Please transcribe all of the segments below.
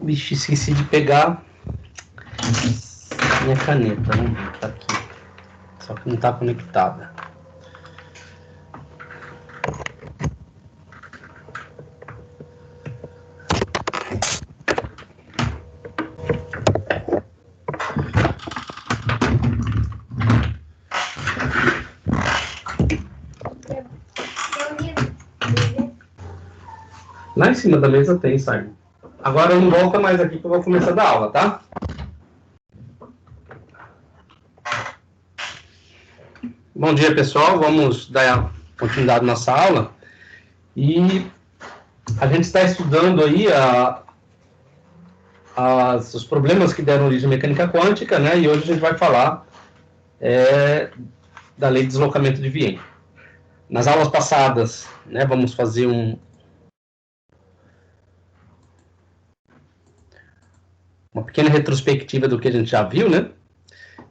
Vixe, esqueci de pegar minha caneta, vamos ver, tá aqui. Só que não tá conectada. Lá em cima da mesa tem, Simon. Agora não volta mais aqui que eu vou começar a dar aula, tá? Bom dia, pessoal. Vamos dar continuidade à nossa aula. E a gente está estudando aí os problemas que deram origem à mecânica quântica, né? E hoje a gente vai falar da lei de deslocamento de Wien. Nas aulas passadas, né, vamos fazer uma pequena retrospectiva do que a gente já viu, né?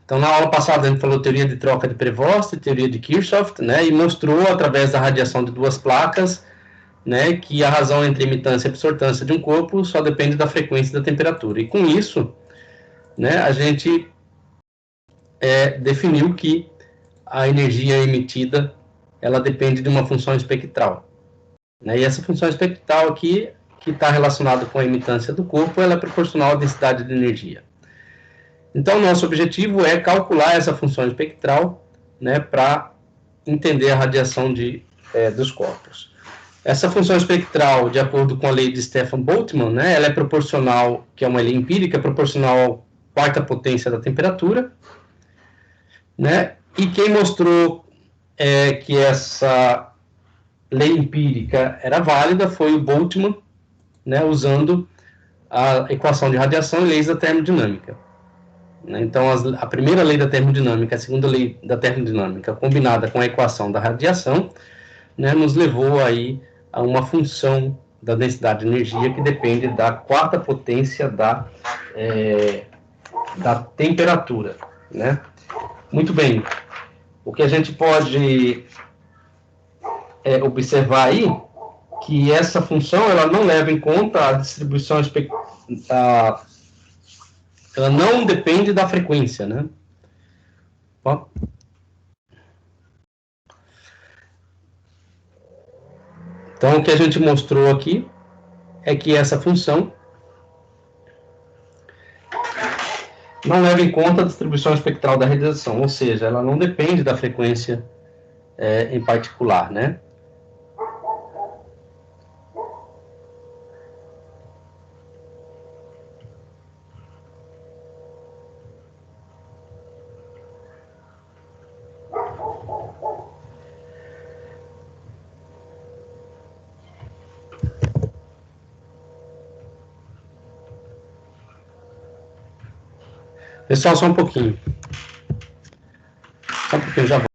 Então, na aula passada, a gente falou teoria de troca de Prevost e teoria de Kirchhoff, né? E mostrou, através da radiação de duas placas, né, que a razão entre emitância e absortância de um corpo só depende da frequência e da temperatura. E com isso, né, a gente definiu que a energia emitida ela depende de uma função espectral. Né? E essa função espectral aqui, que está relacionada com a emitância do corpo, ela é proporcional à densidade de energia. Então, nosso objetivo é calcular essa função espectral, né, para entender a radiação dos corpos. Essa função espectral, de acordo com a lei de Stefan Boltzmann, né, ela é proporcional, que é uma lei empírica, proporcional à quarta potência da temperatura, né, e quem mostrou que essa lei empírica era válida foi o Boltzmann, né, usando a equação de radiação e leis da termodinâmica. Então, a primeira lei da termodinâmica, a segunda lei da termodinâmica, combinada com a equação da radiação, né, nos levou aí a uma função da densidade de energia que depende da quarta potência da temperatura, né? Muito bem. O que a gente pode observar aí que essa função ela não leva em conta a distribuição ela não depende da frequência, né? Ó. Então, o que a gente mostrou aqui é que essa função não leva em conta a distribuição espectral da radiação, ou seja, ela não depende da frequência em particular, né? Pessoal, só um pouquinho. Só um pouquinho, já volto.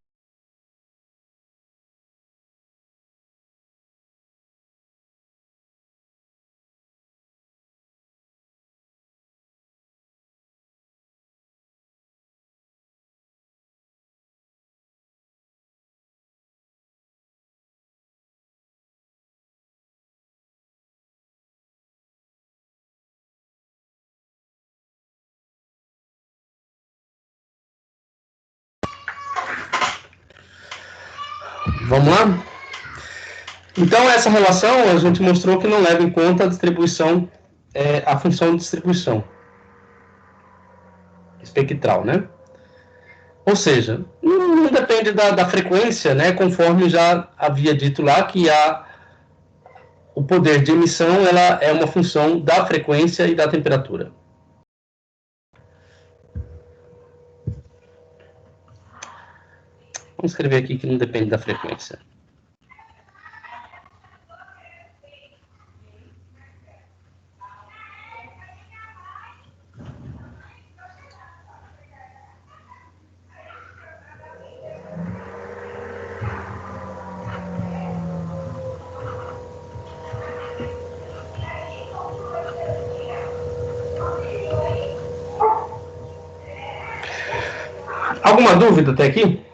Vamos lá? Então, essa relação a gente mostrou que não leva em conta a distribuição, a função de distribuição espectral, né? Ou seja, não depende da frequência, né? Conforme já havia dito lá que o poder de emissão ela é uma função da frequência e da temperatura. Vamos escrever aqui que não depende da frequência. Alguma dúvida até aqui?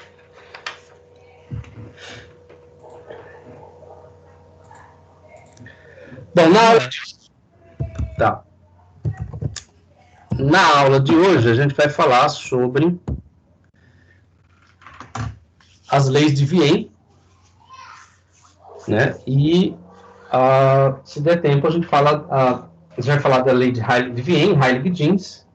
Bom, na aula... Tá. Na aula de hoje, a gente vai falar sobre as leis de Wien, né? E, se der tempo, a gente vai falar da lei de Wien, Heilig-Genes,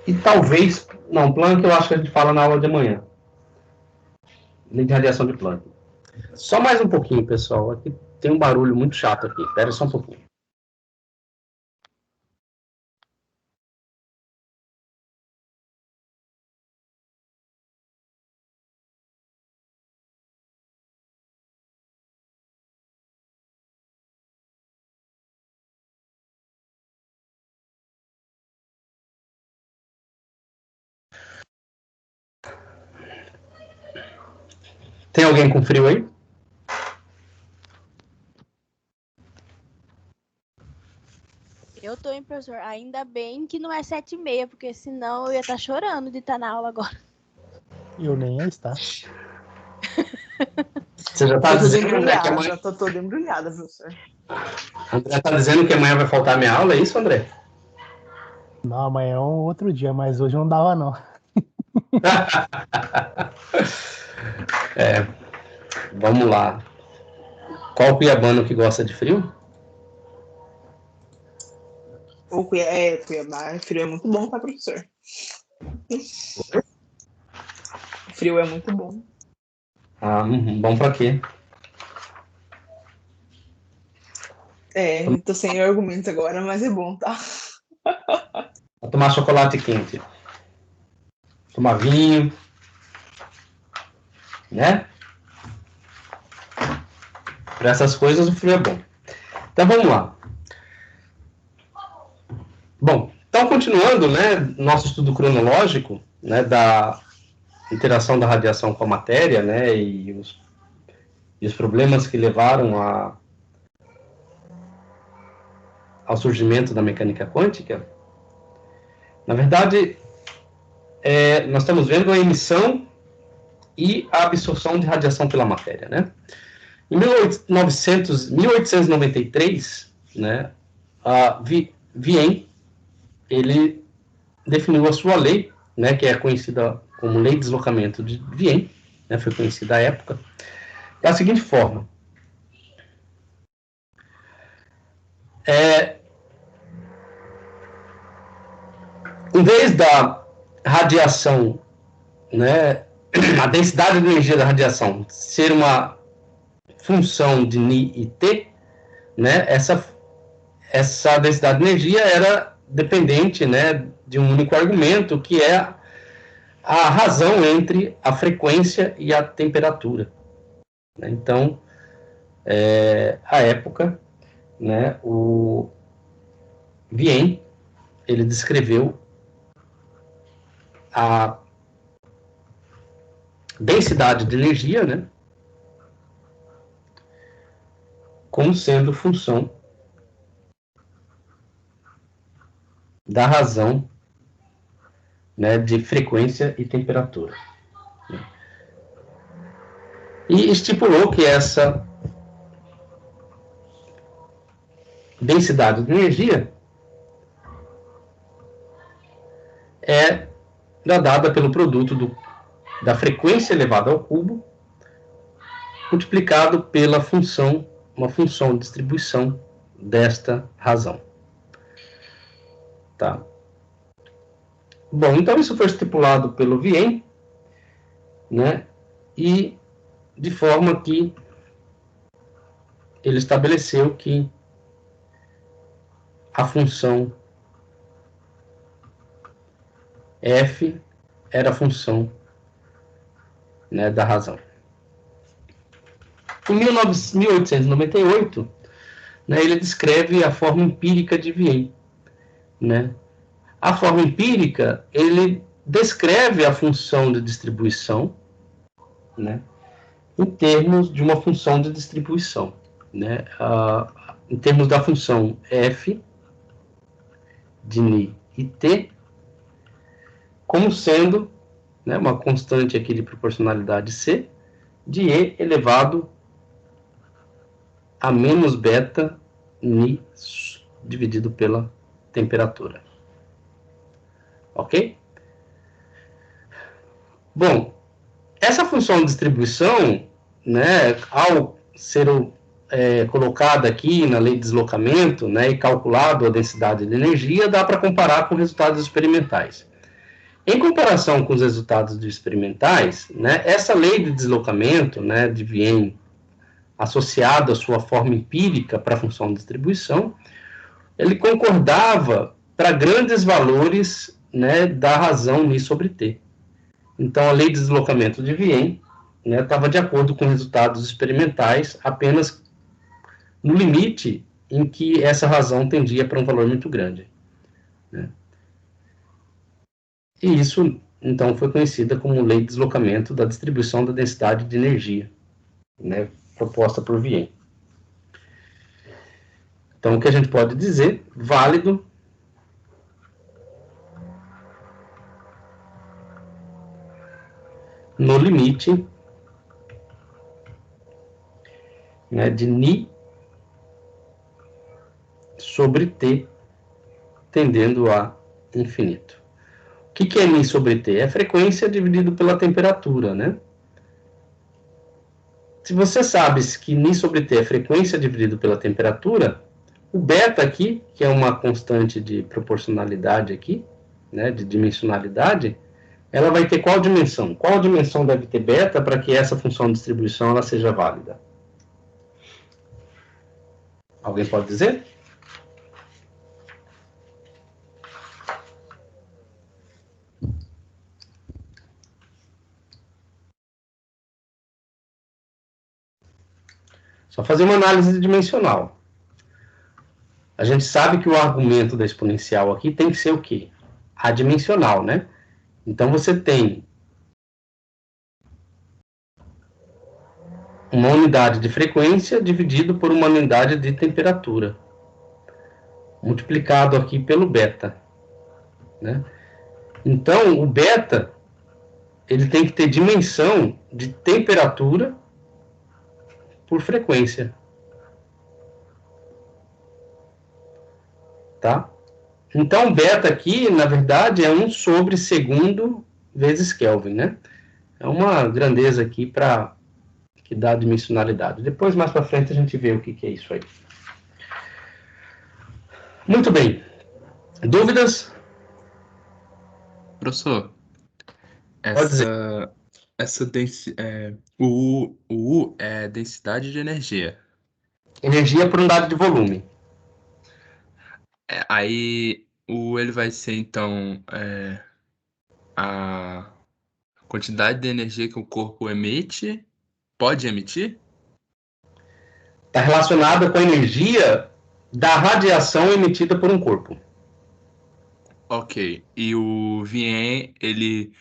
e talvez, não, Planck eu acho que a gente fala na aula de amanhã. Lei de radiação de Planck. Só mais um pouquinho, pessoal. Aqui tem um barulho muito chato aqui. Espera só um pouquinho. Tem alguém com frio aí? Eu tô, hein, professor? Ainda bem que não é 7h30, porque senão eu ia estar chorando de estar na aula agora. Eu nem ia estar. Você já está dizendo, né, que amanhã... Já tô toda embrulhada, professor. André está dizendo que amanhã vai faltar a minha aula, é isso, André? Não, amanhã é um outro dia, mas hoje não dava, não. Vamos lá. Qual cuiabano que gosta de frio? O Cuiabá, frio é muito bom, tá, professor? Frio é muito bom. Bom pra quê? Tô sem argumentos agora, mas é bom, tá? Pra tomar chocolate quente. Tomar vinho. Né? Para essas coisas o frio é bom. Então vamos lá. Bom, então continuando, né, nosso estudo cronológico, né, da interação da radiação com a matéria, né, e os problemas que levaram ao surgimento da mecânica quântica. Na verdade, nós estamos vendo a emissão e a absorção de radiação pela matéria, né? Em 1893, né, Wien, ele definiu a sua lei, né, que é conhecida como Lei de Deslocamento de Wien, né, foi conhecida à época, da seguinte forma. Em vez da radiação, né, a densidade de energia da radiação ser uma função de Ni e T, né, essa densidade de energia era dependente, né, de um único argumento, que é a razão entre a frequência e a temperatura. Então, à época, né, o Wien, ele descreveu a densidade de energia, né, como sendo função da razão, né, de frequência e temperatura. E estipulou que essa densidade de energia é dada pelo produto da frequência elevada ao cubo multiplicado pela uma função de distribuição desta razão. Tá? Bom, então isso foi estipulado pelo Wien, né? E de forma que ele estabeleceu que a função f era a função, né, da razão. Em 1898, né, ele descreve a forma empírica de Wien, né? A forma empírica, ele descreve a função de distribuição, né, em termos de uma função de distribuição, né, em termos da função f de Ni e T, como sendo, né, uma constante aqui de proporcionalidade C, de E elevado a menos beta Ni dividido pela temperatura. Ok? Bom, essa função de distribuição, né, ao ser colocada aqui na lei de deslocamento, né, e calculado a densidade de energia, dá para comparar com resultados experimentais. Em comparação com os resultados experimentais, né, essa lei de deslocamento, né, de Wien, associada à sua forma empírica para a função de distribuição, ele concordava para grandes valores, né, da razão μ sobre t. Então, a lei de deslocamento de Wien estava de acordo com resultados experimentais apenas no limite em que essa razão tendia para um valor muito grande. Né? E isso, então, foi conhecida como lei de deslocamento da distribuição da densidade de energia, né, proposta por Wien. Então, o que a gente pode dizer, válido, no limite, né, de Ni sobre T, tendendo a infinito. O que é Ni sobre T? É a frequência dividido pela temperatura, né? Se você sabe que Ni sobre T é frequência dividido pela temperatura, o beta aqui, que é uma constante de proporcionalidade aqui, né, de dimensionalidade, ela vai ter qual dimensão? Qual dimensão deve ter beta para que essa função de distribuição ela seja válida? Alguém pode dizer? Só fazer uma análise dimensional. A gente sabe que o argumento da exponencial aqui tem que ser o quê? Adimensional, né? Então você tem uma unidade de frequência dividido por uma unidade de temperatura, multiplicado aqui pelo beta, né? Então, o beta, ele tem que ter dimensão de temperatura por frequência, tá? Então, beta aqui, na verdade, é 1 sobre segundo vezes Kelvin, né? É uma grandeza aqui para que dá dimensionalidade. Depois, mais para frente, a gente vê o que é isso aí. Muito bem. Dúvidas? Professor, Pode dizer. o U é densidade de energia. Energia por unidade de volume. Aí o U ele vai ser então a quantidade de energia que o corpo emite, pode emitir? Está relacionada com a energia da radiação emitida por um corpo. Ok. E o Vien, ele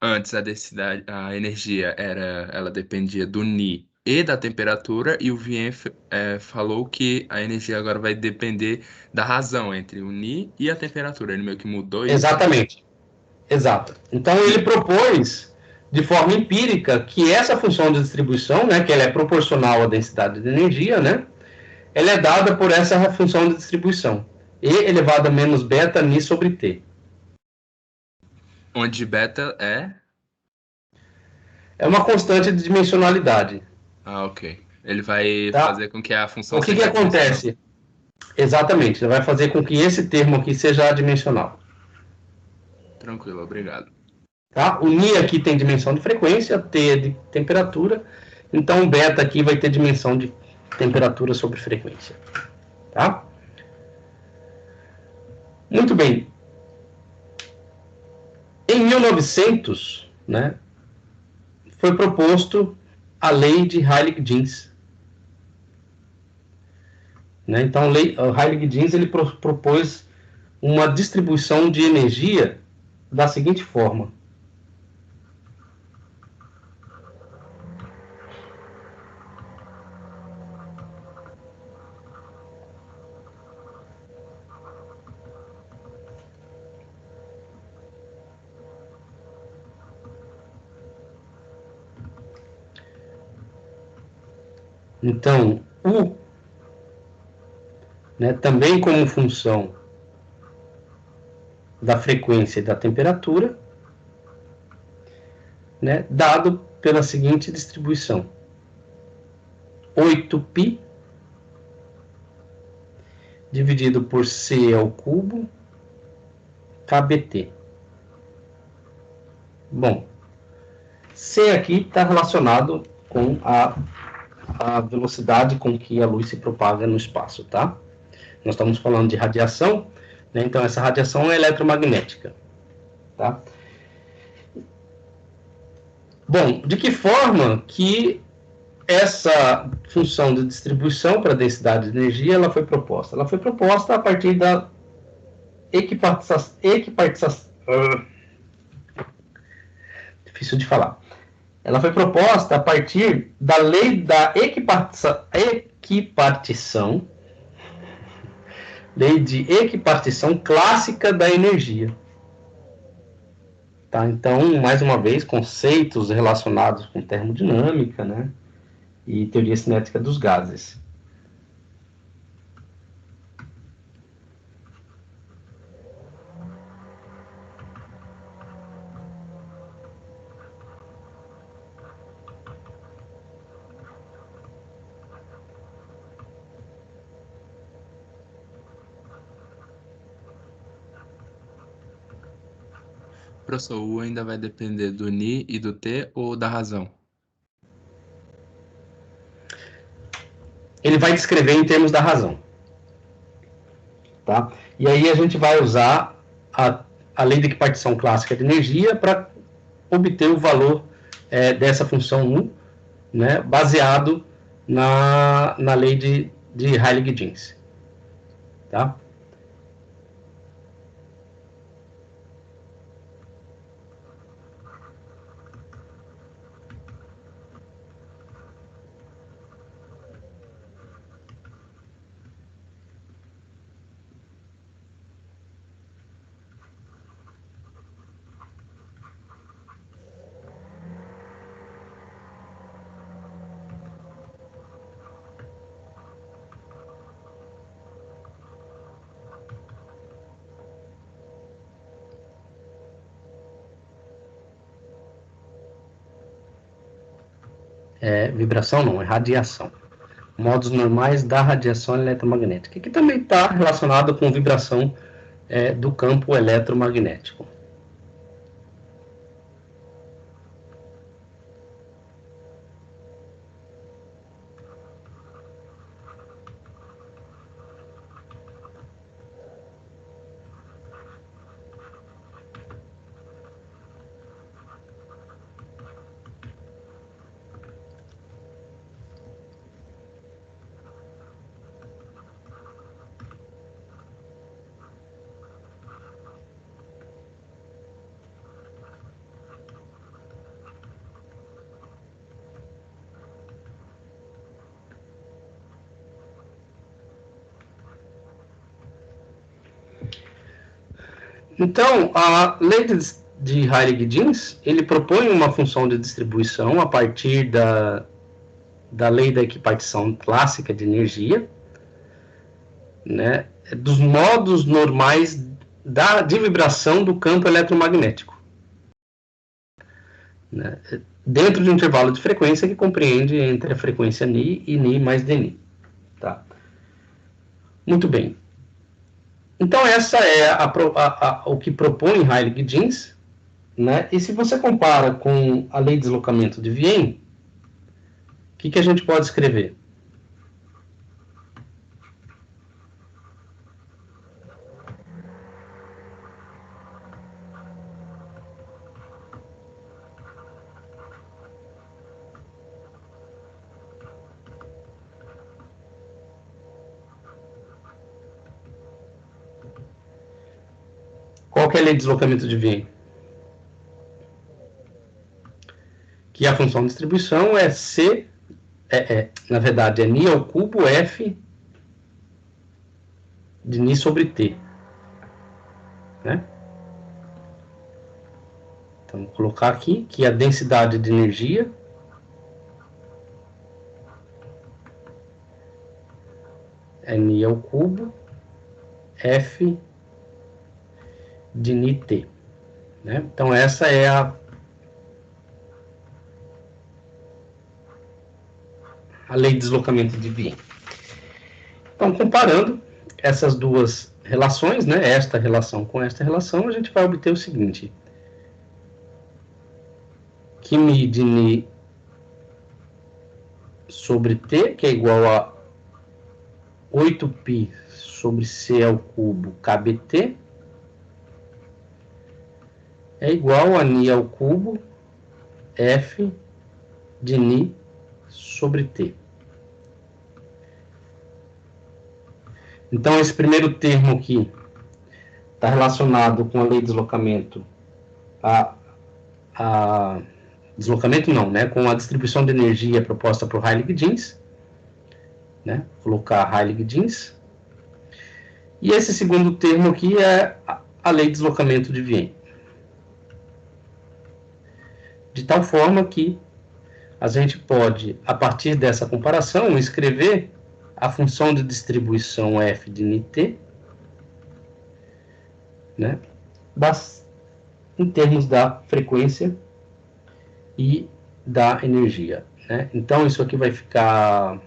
antes a densidade, a energia ela dependia do Ni e da temperatura, e o Vien falou que a energia agora vai depender da razão entre o Ni e a temperatura. Ele meio que mudou isso. Exatamente. Exato. Então ele propôs de forma empírica que essa função de distribuição, né, que ela é proporcional à densidade de energia, né, ela é dada por essa função de distribuição, E elevado a menos beta Ni sobre T. Onde beta É uma constante de dimensionalidade. ok. Ele vai Tá? fazer com que a função O que seja adimensional. acontece? Exatamente, ele vai fazer com que esse termo aqui seja adimensional. Tranquilo, obrigado. Tá? O Ni aqui tem dimensão de frequência, T é de temperatura, então o beta aqui vai ter dimensão de temperatura sobre frequência. Tá? Muito bem. Em 1900, né, foi proposto a lei de Heilig-Jeans. Né? Então, o Heilig-Jeans ele propôs uma distribuição de energia da seguinte forma. Então, U né, também como função da frequência e da temperatura, né, dado pela seguinte distribuição: 8π dividido por C ao cubo kBt. Bom, C aqui está relacionado com a velocidade com que a luz se propaga no espaço, tá? Nós estamos falando de radiação, né? Então essa radiação é eletromagnética, tá? Bom, de que forma que essa função de distribuição para a densidade de energia ela foi proposta? Ela foi proposta a partir da difícil de falar. Ela foi proposta a partir da lei da equipartição, lei de equipartição clássica da energia. Tá? Então, mais uma vez, conceitos relacionados com termodinâmica, né? E teoria cinética dos gases. Professor, o U ainda vai depender do Ni e do T ou da razão? Ele vai descrever em termos da razão. Tá? E aí a gente vai usar a lei de equipartição clássica de energia para obter o valor dessa função U, né, baseado na lei de Heilig-Jeans. Tá? Vibração não, é radiação. Modos normais da radiação eletromagnética, que também está relacionado com vibração do campo eletromagnético. Então, a lei de Heilig-Jeans, ele propõe uma função de distribuição a partir da lei da equipartição clássica de energia, né, dos modos normais de vibração do campo eletromagnético, né, dentro de um intervalo de frequência que compreende entre a frequência Ni e Ni mais Dni. Tá? Muito bem. Então, essa é o que propõe Heilig-Jeans, né? E se você compara com a lei de deslocamento de Wien, o que a gente pode escrever? Qual que é a lei de deslocamento de Wien? Que a função de distribuição é C, na verdade, é Ni ao cubo F de Ni sobre T. Né? Então, vou colocar aqui que a densidade de energia é Ni ao cubo, F de Ni-T. Né? Então, essa é a lei de deslocamento de Wien. Então, comparando essas duas relações, né, esta relação com esta relação, a gente vai obter o seguinte: que Mi de Ni sobre T, que é igual a 8π sobre C ao cubo KBT, é igual a Ni ao cubo F de Ni sobre T. Então, esse primeiro termo aqui está relacionado com a lei de deslocamento, deslocamento não, né? Com a distribuição de energia proposta por Heilig-Jeans, né? Colocar Heilig-Jeans. E esse segundo termo aqui é a lei de deslocamento de Wien. De tal forma que a gente pode, a partir dessa comparação, escrever a função de distribuição f de Nt, né? Em termos da frequência e da energia. Né? Então, isso aqui vai ficar...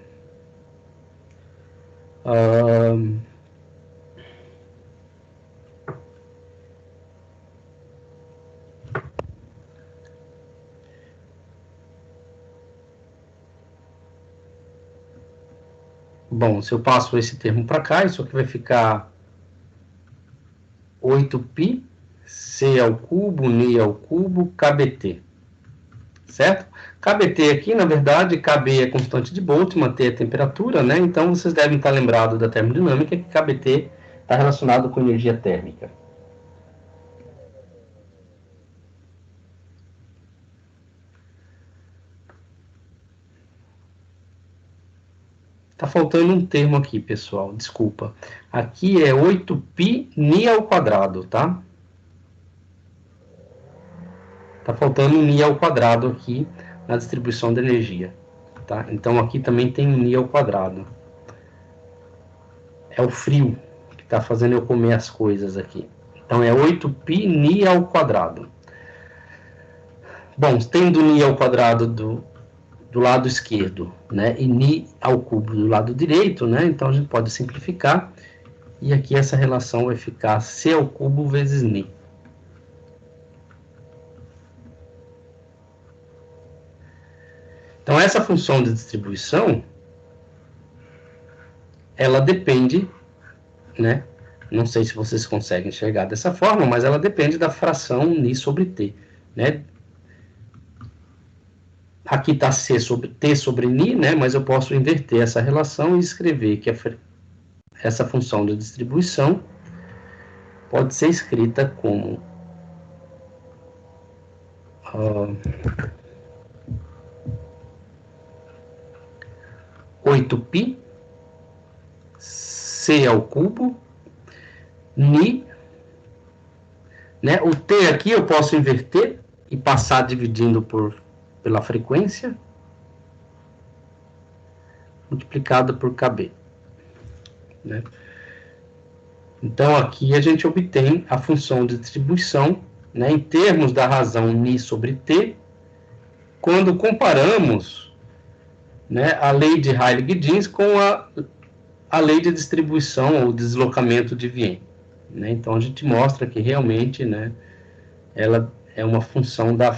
bom, se eu passo esse termo para cá, isso aqui vai ficar 8π C ao cubo, Ni ao cubo, KBT. Certo? KBT aqui, na verdade, KB é constante de Boltzmann, T é temperatura, né? Então, vocês devem estar lembrados da termodinâmica que KBT está relacionado com energia térmica. Está faltando um termo aqui, pessoal, desculpa. Aqui é 8π Ni ao quadrado, tá? Está faltando um Ni ao quadrado aqui na distribuição de energia. Tá? Então, aqui também tem um Ni ao quadrado. É o frio que está fazendo eu comer as coisas aqui. Então, é 8π Ni ao quadrado. Bom, tendo Ni ao quadrado do lado esquerdo, né, e Ni ao cubo do lado direito, né, então a gente pode simplificar, e aqui essa relação vai ficar C ao cubo vezes Ni. Então, essa função de distribuição, ela depende, né, não sei se vocês conseguem enxergar dessa forma, mas ela depende da fração Ni sobre T, né. Aqui está C sobre T sobre Ni, né, mas eu posso inverter essa relação e escrever que essa função de distribuição pode ser escrita como 8π C ao cubo Ni, né? O T aqui eu posso inverter e passar dividindo pela frequência, multiplicado por KB. Né? Então, aqui a gente obtém a função de distribuição, né, em termos da razão Ni sobre T, quando comparamos, né, a lei de Heilig-Jeans com a lei de distribuição ou deslocamento de Wien. Né? Então, a gente mostra que realmente, né, ela é uma função da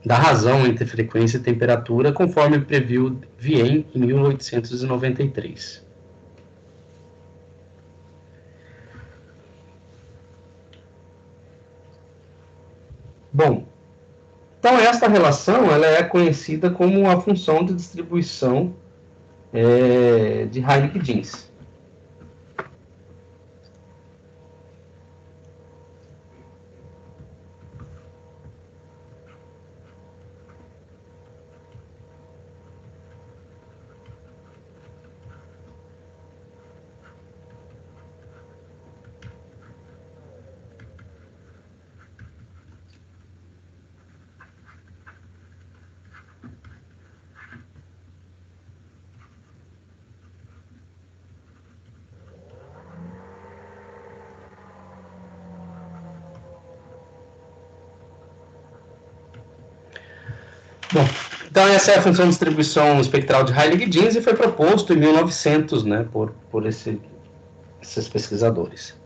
razão entre frequência e temperatura, conforme previu Wien em 1893. Bom, então esta relação ela é conhecida como a função de distribuição de Heilig-Jeans. Bom, então essa é a função de distribuição espectral de Heilig-Jeans e foi proposto em 1900, né, por esses pesquisadores.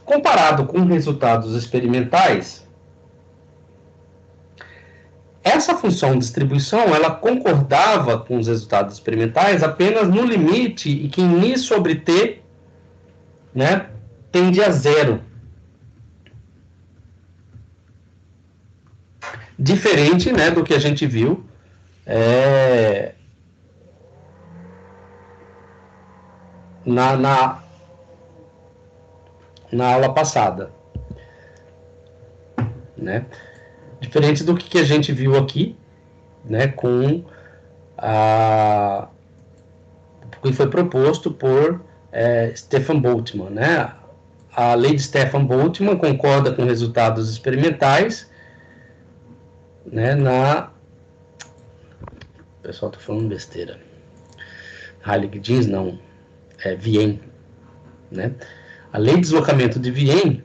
Comparado com resultados experimentais, essa função de distribuição ela concordava com os resultados experimentais apenas no limite em que Ni sobre T, né, tende a zero. Diferente, né, do que a gente viu na aula passada, né? Diferente do que a gente viu aqui, né, com o que foi proposto por Stefan Boltzmann, né? A lei de Stefan Boltzmann concorda com resultados experimentais, né, o pessoal está falando besteira. Heilig-Jeans não, é Vienne, né? A lei de deslocamento de Vienne,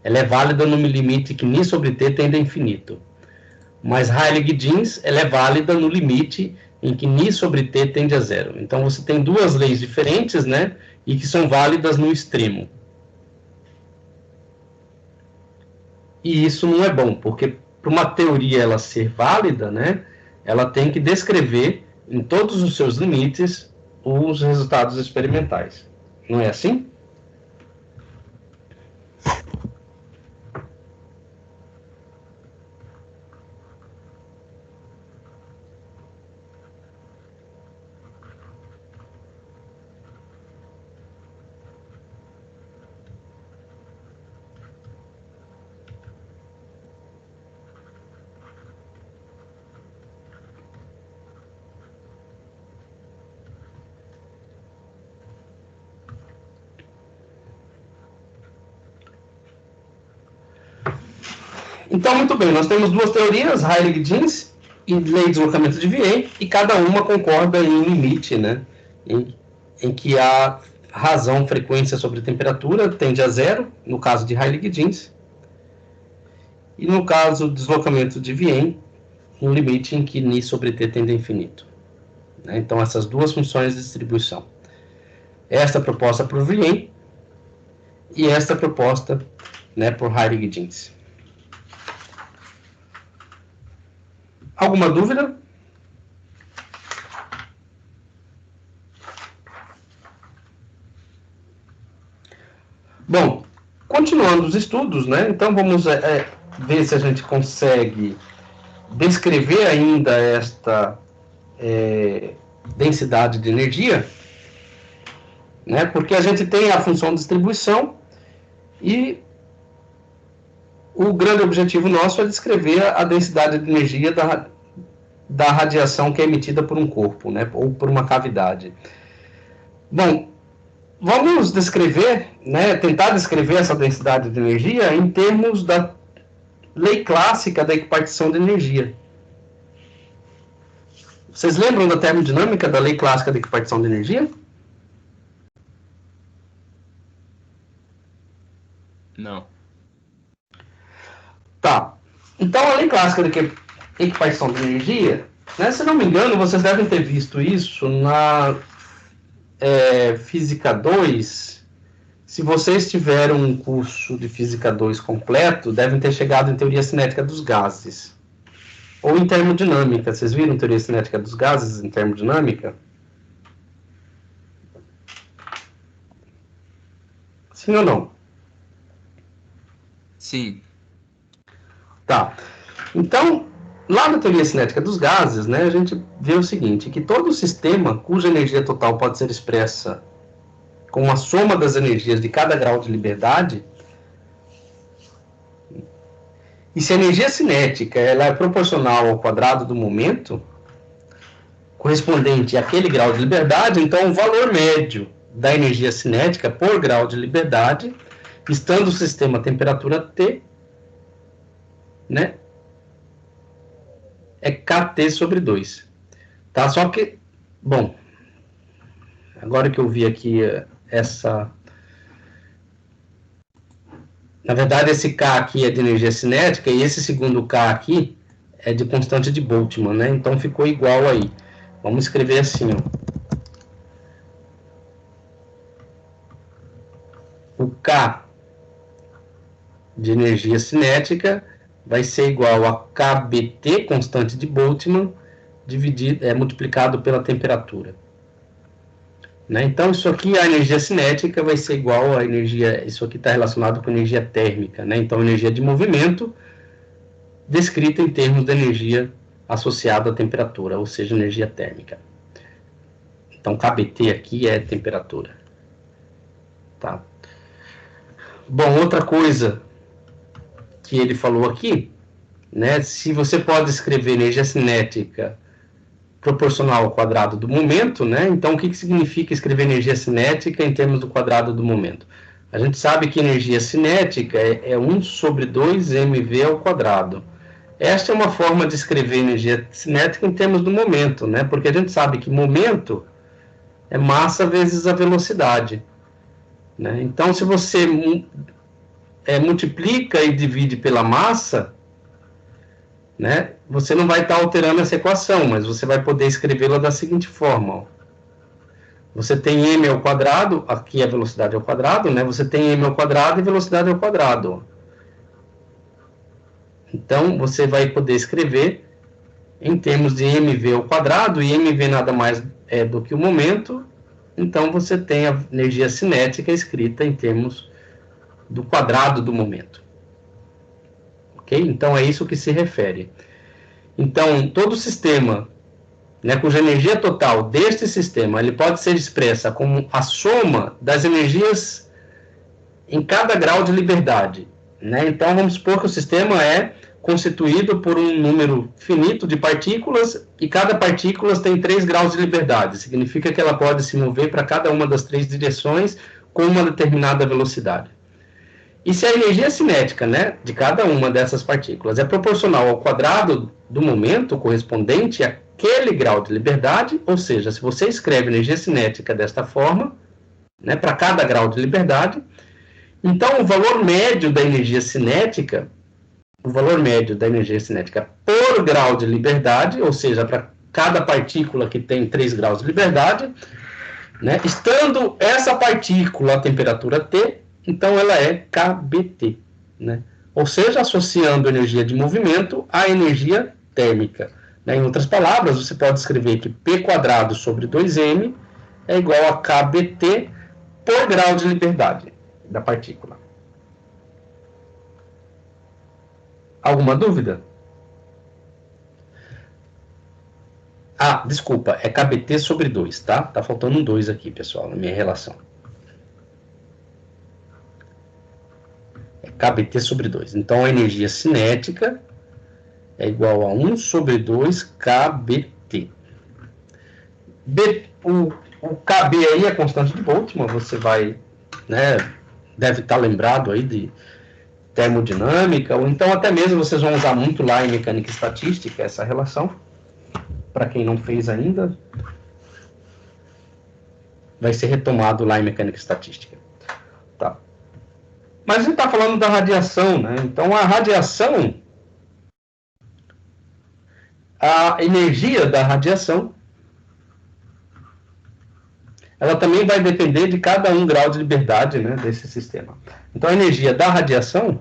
ela é válida no limite que Ni sobre T tende a infinito. Mas Heilig-Jeans, ela é válida no limite em que Ni sobre T tende a zero. Então você tem duas leis diferentes, né? E que são válidas no extremo. E isso não é bom, porque para uma teoria ela ser válida, né? Ela tem que descrever em todos os seus limites os resultados experimentais. Não é assim? Então, muito bem, nós temos duas teorias, Heilig-Jeans e lei de deslocamento de Vienne, e cada uma concorda em um limite, né, em que a razão frequência sobre temperatura tende a zero, no caso de Heilig-Jeans, e no caso do deslocamento de Vienne, um limite em que Ni sobre T tende a infinito. Né? Então, essas duas funções de distribuição. Esta proposta por Vienne e esta proposta, né, por Heilig-Jeans. Alguma dúvida? Bom, continuando os estudos, né? Então vamos ver se a gente consegue descrever ainda esta densidade de energia, né? Porque a gente tem a função de distribuição e o grande objetivo nosso é descrever a densidade de energia da radiação que é emitida por um corpo, né? Ou por uma cavidade. Bom, vamos descrever, né, tentar descrever essa densidade de energia em termos da lei clássica da equipartição de energia. Vocês lembram da termodinâmica da lei clássica da equipartição de energia? Não. Tá. Então, a lei clássica da equipartição de energia, né, se não me engano, vocês devem ter visto isso na Física 2. Se vocês tiveram um curso de Física 2 completo, devem ter chegado em teoria cinética dos gases. Ou em termodinâmica. Vocês viram teoria cinética dos gases em termodinâmica? Sim ou não? Sim. Tá. Então, lá na teoria cinética dos gases, né, a gente vê o seguinte, que todo sistema cuja energia total pode ser expressa com a soma das energias de cada grau de liberdade, e se a energia cinética ela é proporcional ao quadrado do momento, correspondente àquele grau de liberdade, então o valor médio da energia cinética por grau de liberdade, estando o sistema a temperatura T, né, é kT sobre 2. Tá? Só que, bom, agora que eu vi aqui essa Na verdade, esse K aqui é de energia cinética e esse segundo K aqui é de constante de Boltzmann, né? Então ficou igual aí. Vamos escrever assim, ó. O K de energia cinética vai ser igual a KBT, constante de Boltzmann, multiplicado pela temperatura. Né? Então, isso aqui, a energia cinética vai ser igual a energia... Isso aqui está relacionado com energia térmica. Né? Então, energia de movimento descrita em termos de energia associada à temperatura, ou seja, energia térmica. Então, KBT aqui é temperatura. Tá? Bom, outra coisa que ele falou aqui, né? Se você pode escrever energia cinética proporcional ao quadrado do momento, né? Então, o que significa escrever energia cinética em termos do quadrado do momento? A gente sabe que energia cinética é 1 sobre 2 mv ao quadrado. Esta é uma forma de escrever energia cinética em termos do momento, né? Porque a gente sabe que momento é massa vezes a velocidade, né? Então, se você multiplica e divide pela massa, né, você não vai estar alterando essa equação, mas você vai poder escrevê-la da seguinte forma. Ó. Você tem m ao quadrado, aqui é a velocidade ao quadrado, né? Você tem m ao quadrado e velocidade ao quadrado. Ó. Então, você vai poder escrever em termos de mv ao quadrado, e mv nada mais é do que o momento, então você tem a energia cinética escrita em termos do quadrado do momento. Ok? Então, é isso que se refere. Então, todo sistema, né, cuja energia total deste sistema ele pode ser expressa como a soma das energias em cada grau de liberdade. Né? Então, vamos supor que o sistema é constituído por um número finito de partículas e cada partícula tem 3 graus de liberdade. Significa que ela pode se mover para cada uma das 3 direções com uma determinada velocidade. E se a energia cinética, né, de cada uma dessas partículas é proporcional ao quadrado do momento correspondente àquele grau de liberdade, ou seja, se você escreve energia cinética desta forma, né, para cada grau de liberdade, então o valor médio da energia cinética, por grau de liberdade, ou seja, para cada partícula que tem 3 graus de liberdade, né, estando essa partícula à temperatura T, então ela é KBT, né? Ou seja, associando energia de movimento à energia térmica. Né? Em outras palavras, você pode escrever que P quadrado sobre 2m é igual a KBT por grau de liberdade da partícula. Alguma dúvida? Ah, desculpa, é KBT sobre 2, tá? Tá faltando um 2 aqui, pessoal, na minha relação. KBT sobre 2. Então, a energia cinética é igual a 1 sobre 2 KBT. O KB aí é a constante de Boltzmann, você vai, né, deve estar lembrado aí de termodinâmica, ou então até mesmo vocês vão usar muito lá em mecânica estatística essa relação. Para quem não fez ainda, vai ser retomado lá em mecânica estatística. Tá. Mas a gente está falando da radiação, né? Então, a radiação, a energia da radiação, ela também vai depender de cada 1 grau de liberdade, né, desse sistema. Então, a energia da radiação,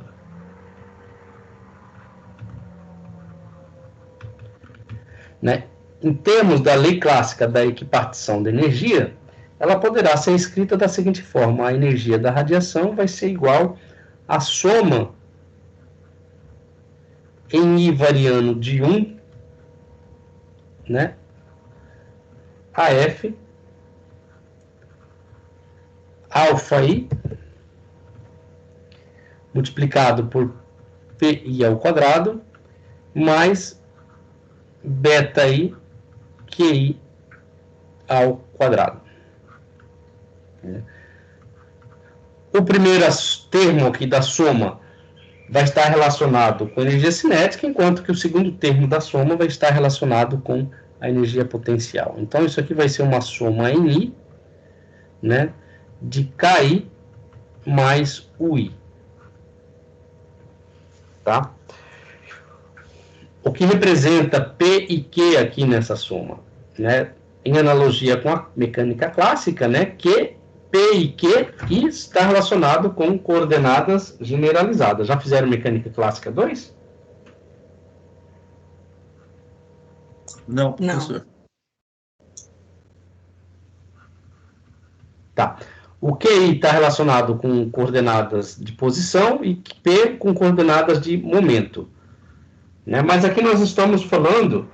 né, em termos da lei clássica da equipartição da energia, ela poderá ser escrita da seguinte forma: a energia da radiação vai ser igual à soma em I variando de 1, né, a F, alfa I, multiplicado por PI ao quadrado, mais beta I, QI ao quadrado. O primeiro termo aqui da soma vai estar relacionado com energia cinética, enquanto que o segundo termo da soma vai estar relacionado com a energia potencial. Então, isso aqui vai ser uma soma em I, né, de KI mais UI. tá? O que representa P e Q aqui nessa soma, né? Em analogia com a mecânica clássica, né? Que P e Q está relacionado com coordenadas generalizadas. Já fizeram mecânica clássica 2? Não, Não. professor. Tá. O QI está relacionado com coordenadas de posição e P com coordenadas de momento, né? Mas aqui nós estamos falando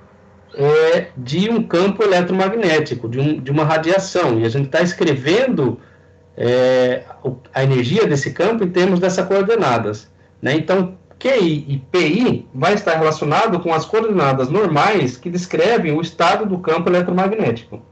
de um campo eletromagnético, de uma radiação, e a gente está escrevendo a energia desse campo em termos dessas coordenadas, né? Então, QI e PI vai estar relacionado com as coordenadas normais que descrevem o estado do campo eletromagnético.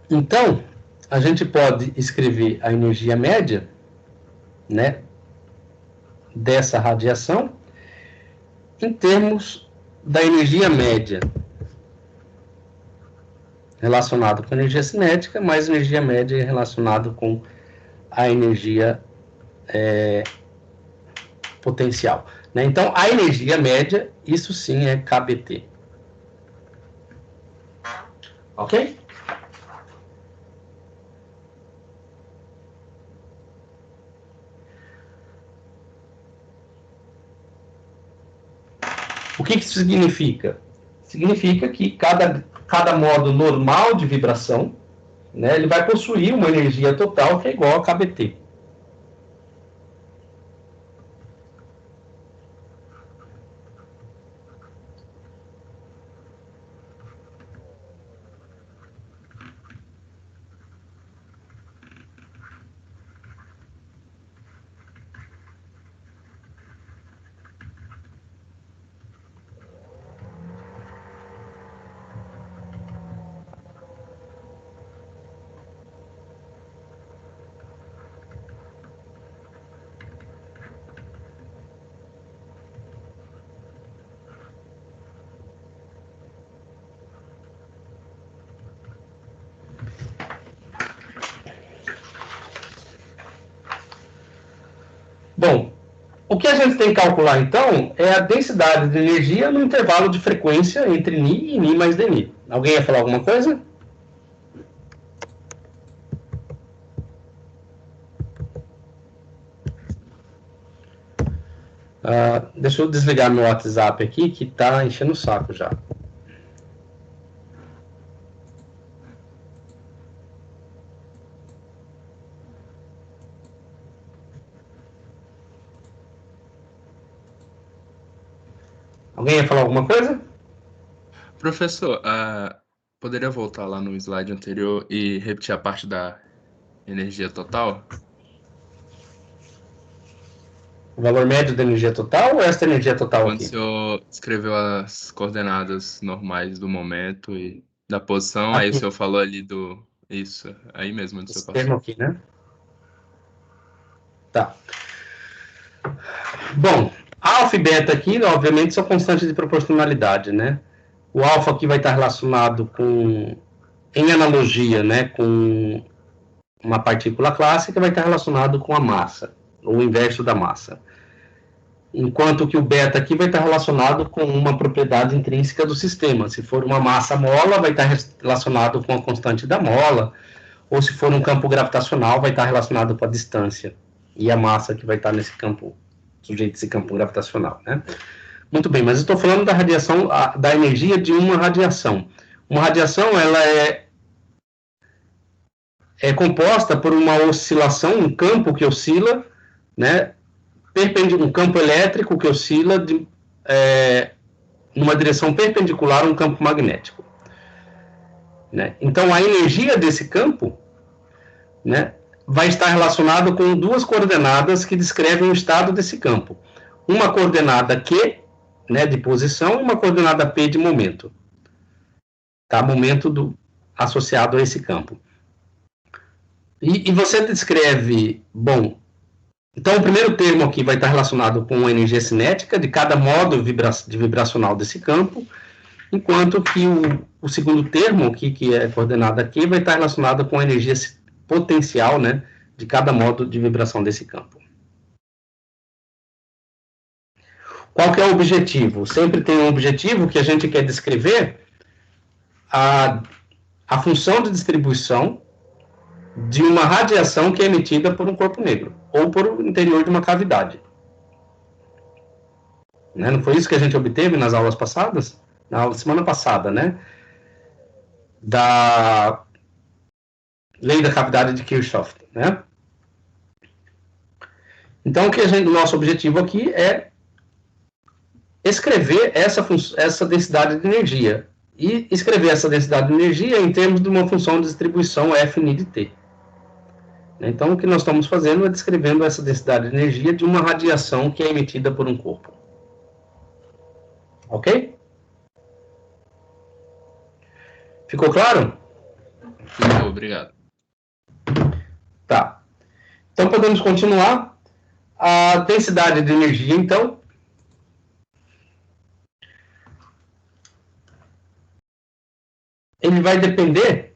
Então, a gente pode escrever a energia média, né, dessa radiação em termos da energia média relacionado com a energia cinética, mais energia média relacionado com a energia potencial, né? Então, a energia média, isso sim é KBT. Ok? O que isso significa? Significa que cada modo normal de vibração, né, ele vai possuir uma energia total que é igual a KBT. Bom, o que a gente tem que calcular, então, é a densidade de energia no intervalo de frequência entre Ni e Ni mais Dni. Alguém ia falar alguma coisa? Deixa eu desligar meu WhatsApp aqui, que está enchendo o saco já. Alguém ia falar alguma coisa? Professor, poderia voltar lá no slide anterior e repetir a parte da energia total? O valor médio da energia total ou esta energia total Quando o aqui? senhor escreveu as coordenadas normais do momento e da posição, aí o Aqui, senhor falou ali do... Isso, aí mesmo onde o senhor esse termo passou. aqui, né? Tá. Bom, alfa e beta aqui, obviamente, são constantes de proporcionalidade, né? O alfa aqui vai estar relacionado com, em analogia, né, com uma partícula clássica, vai estar relacionado com a massa, ou o inverso da massa. Enquanto que o beta aqui vai estar relacionado com uma propriedade intrínseca do sistema. Se for uma massa mola, vai estar relacionado com a constante da mola, ou se for um campo gravitacional, vai estar relacionado com a distância e a massa que vai estar nesse campo, sujeito a esse campo gravitacional, né? Muito bem, mas eu estou falando da radiação, da energia de uma radiação. Uma radiação, ela é composta por uma oscilação, um campo que oscila, né? Um campo elétrico que oscila numa direção perpendicular a um campo magnético, né? Então, a energia desse campo, né, vai estar relacionado com duas coordenadas que descrevem o estado desse campo. Uma coordenada Q, né, de posição, e uma coordenada P de momento. Tá? Momento associado a esse campo. E você descreve, bom, então o primeiro termo aqui vai estar relacionado com a energia cinética de cada modo vibracional desse campo, enquanto que o segundo termo aqui, que é a coordenada aqui, vai estar relacionado com a energia potencial, né, de cada modo de vibração desse campo. Qual que é o objetivo? Sempre tem um objetivo que a gente quer descrever a função de distribuição de uma radiação que é emitida por um corpo negro, ou por o interior de uma cavidade. Né? Não foi isso que a gente obteve nas aulas passadas? Na aula semana passada, né? Da lei da cavidade de Kirchhoff, né? Então, o nosso objetivo aqui é escrever essa densidade de energia. E escrever essa densidade de energia em termos de uma função de distribuição F de T. Então, o que nós estamos fazendo é descrevendo essa densidade de energia de uma radiação que é emitida por um corpo. Ok? Ficou claro? Ficou, obrigado. Tá. Então, podemos continuar. A densidade de energia, então, ele vai depender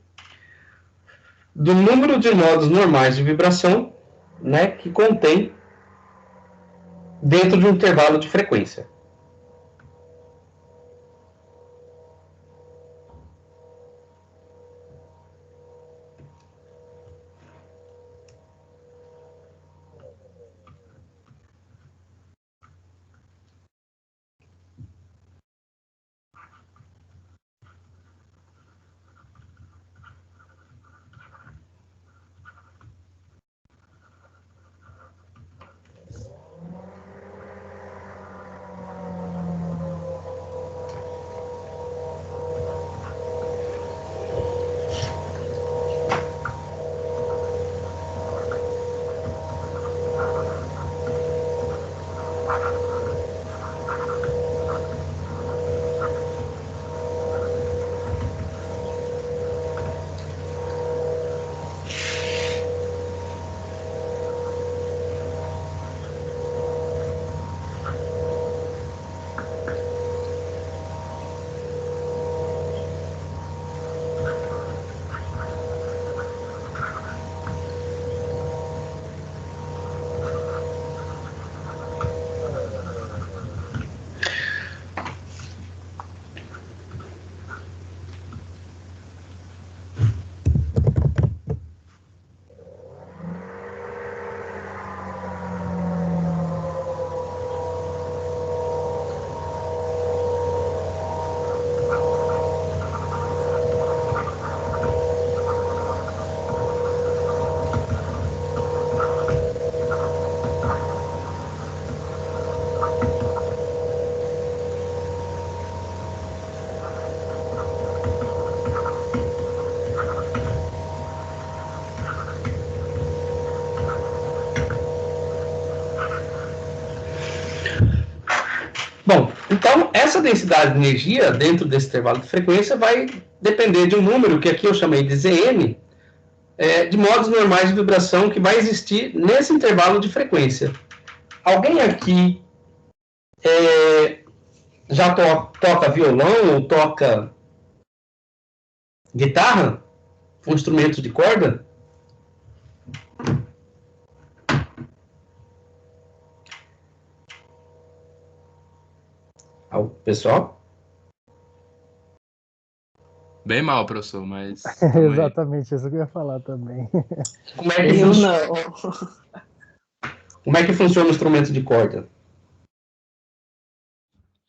do número de modos normais de vibração, né, que contém dentro de um intervalo de frequência. Bom, então essa densidade de energia dentro desse intervalo de frequência vai depender de um número que aqui eu chamei de Zn, de modos normais de vibração que vai existir nesse intervalo de frequência. Alguém aqui já toca violão ou toca guitarra? Um instrumento de corda? Pessoal? Bem mal, professor, mas... Exatamente isso que eu ia falar também. Como é que Eu funciona? não. Como é que funciona o instrumento de corda?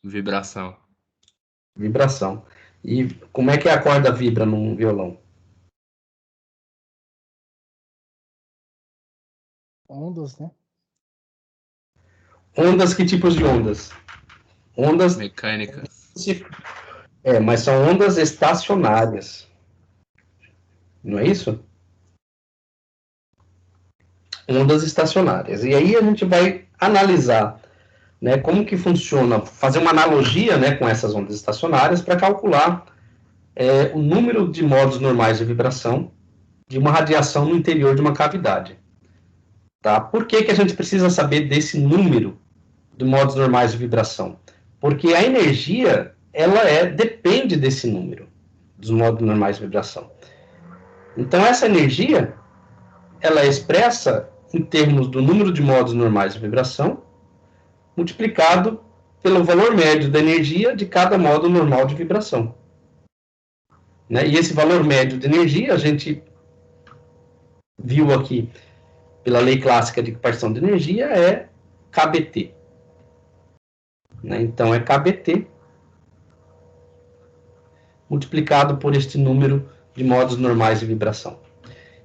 Vibração. Vibração. E como é que a corda vibra num violão? Ondas, né? Ondas, que tipos de ondas? Ondas... Mecânica. mas são ondas estacionárias. Não é isso? ondas estacionárias. E aí a gente vai analisar, né, como que funciona, fazer uma analogia, né, com essas ondas estacionárias para calcular o número de modos normais de vibração de uma radiação no interior de uma cavidade. Tá? Por que a gente precisa saber desse número de modos normais de vibração? Porque a energia, ela depende desse número, dos modos normais de vibração. Então, essa energia, ela é expressa em termos do número de modos normais de vibração, multiplicado pelo valor médio da energia de cada modo normal de vibração. Né? E esse valor médio de energia, a gente viu aqui, pela lei clássica de repartição de energia, é KBT. Né? Então, é KBT multiplicado por este número de modos normais de vibração.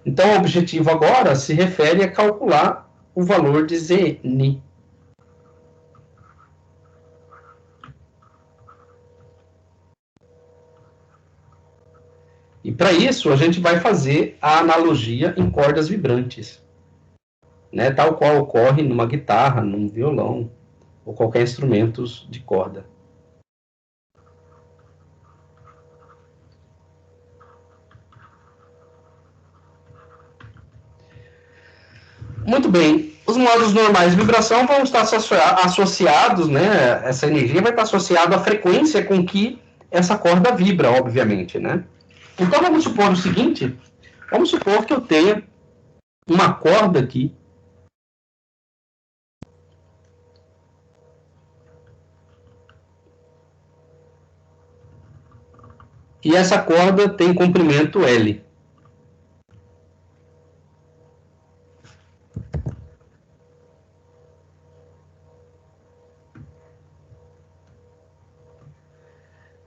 Então, o objetivo agora se refere a calcular o valor de Zn. E para isso, a gente vai fazer a analogia em cordas vibrantes, né? Tal qual ocorre numa guitarra, num violão, ou qualquer instrumento de corda. Muito bem, os modos normais de vibração vão estar associados, né? Essa energia vai estar associada à frequência com que essa corda vibra, obviamente, né? Então, vamos supor o seguinte, vamos supor que eu tenha uma corda aqui, e essa corda tem comprimento L.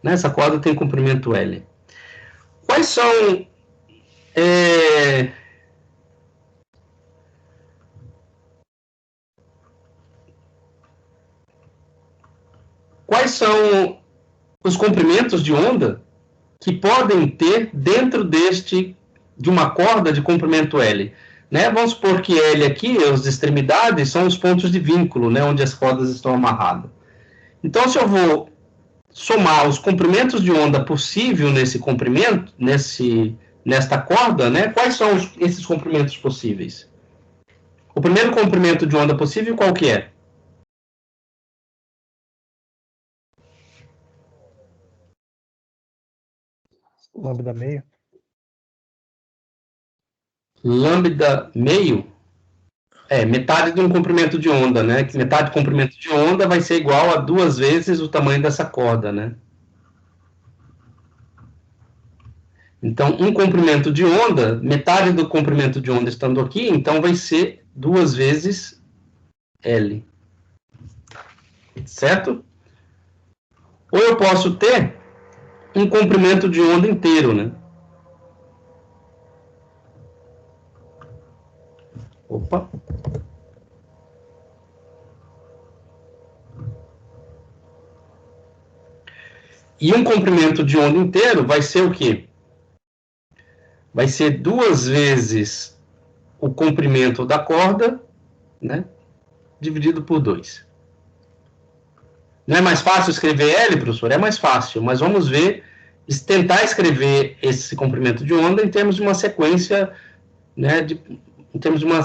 Essa corda tem comprimento L. Quais são os comprimentos de onda que podem ter dentro de uma corda de comprimento L? Né? Vamos supor que L aqui, as extremidades, são os pontos de vínculo, né, onde as cordas estão amarradas. Então, se eu vou somar os comprimentos de onda possível nesse comprimento, nesta corda, né, quais são esses comprimentos possíveis? O primeiro comprimento de onda possível, qual que é? Lambda meio. Lambda meio? Metade de um comprimento de onda, né? Que metade do comprimento de onda vai ser igual a 2 vezes o tamanho dessa corda, né? Então, um comprimento de onda, metade do comprimento de onda estando aqui, então vai ser 2 vezes L. Certo? Ou eu posso ter um comprimento de onda inteiro, né? Opa! E um comprimento de onda inteiro vai ser o quê? Vai ser 2 vezes o comprimento da corda, né? Dividido por 2. Não é mais fácil escrever L, professor? É mais fácil, mas vamos ver, tentar escrever esse comprimento de onda em termos de uma sequência, né? Em termos de uma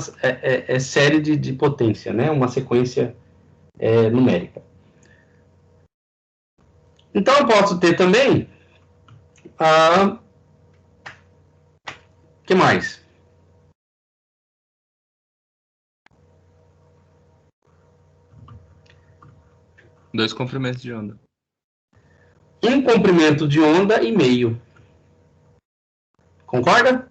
série de potência, né? Uma sequência numérica. Então, eu posso ter também o que mais? Dois comprimentos de onda. Um comprimento de onda e meio. Concorda?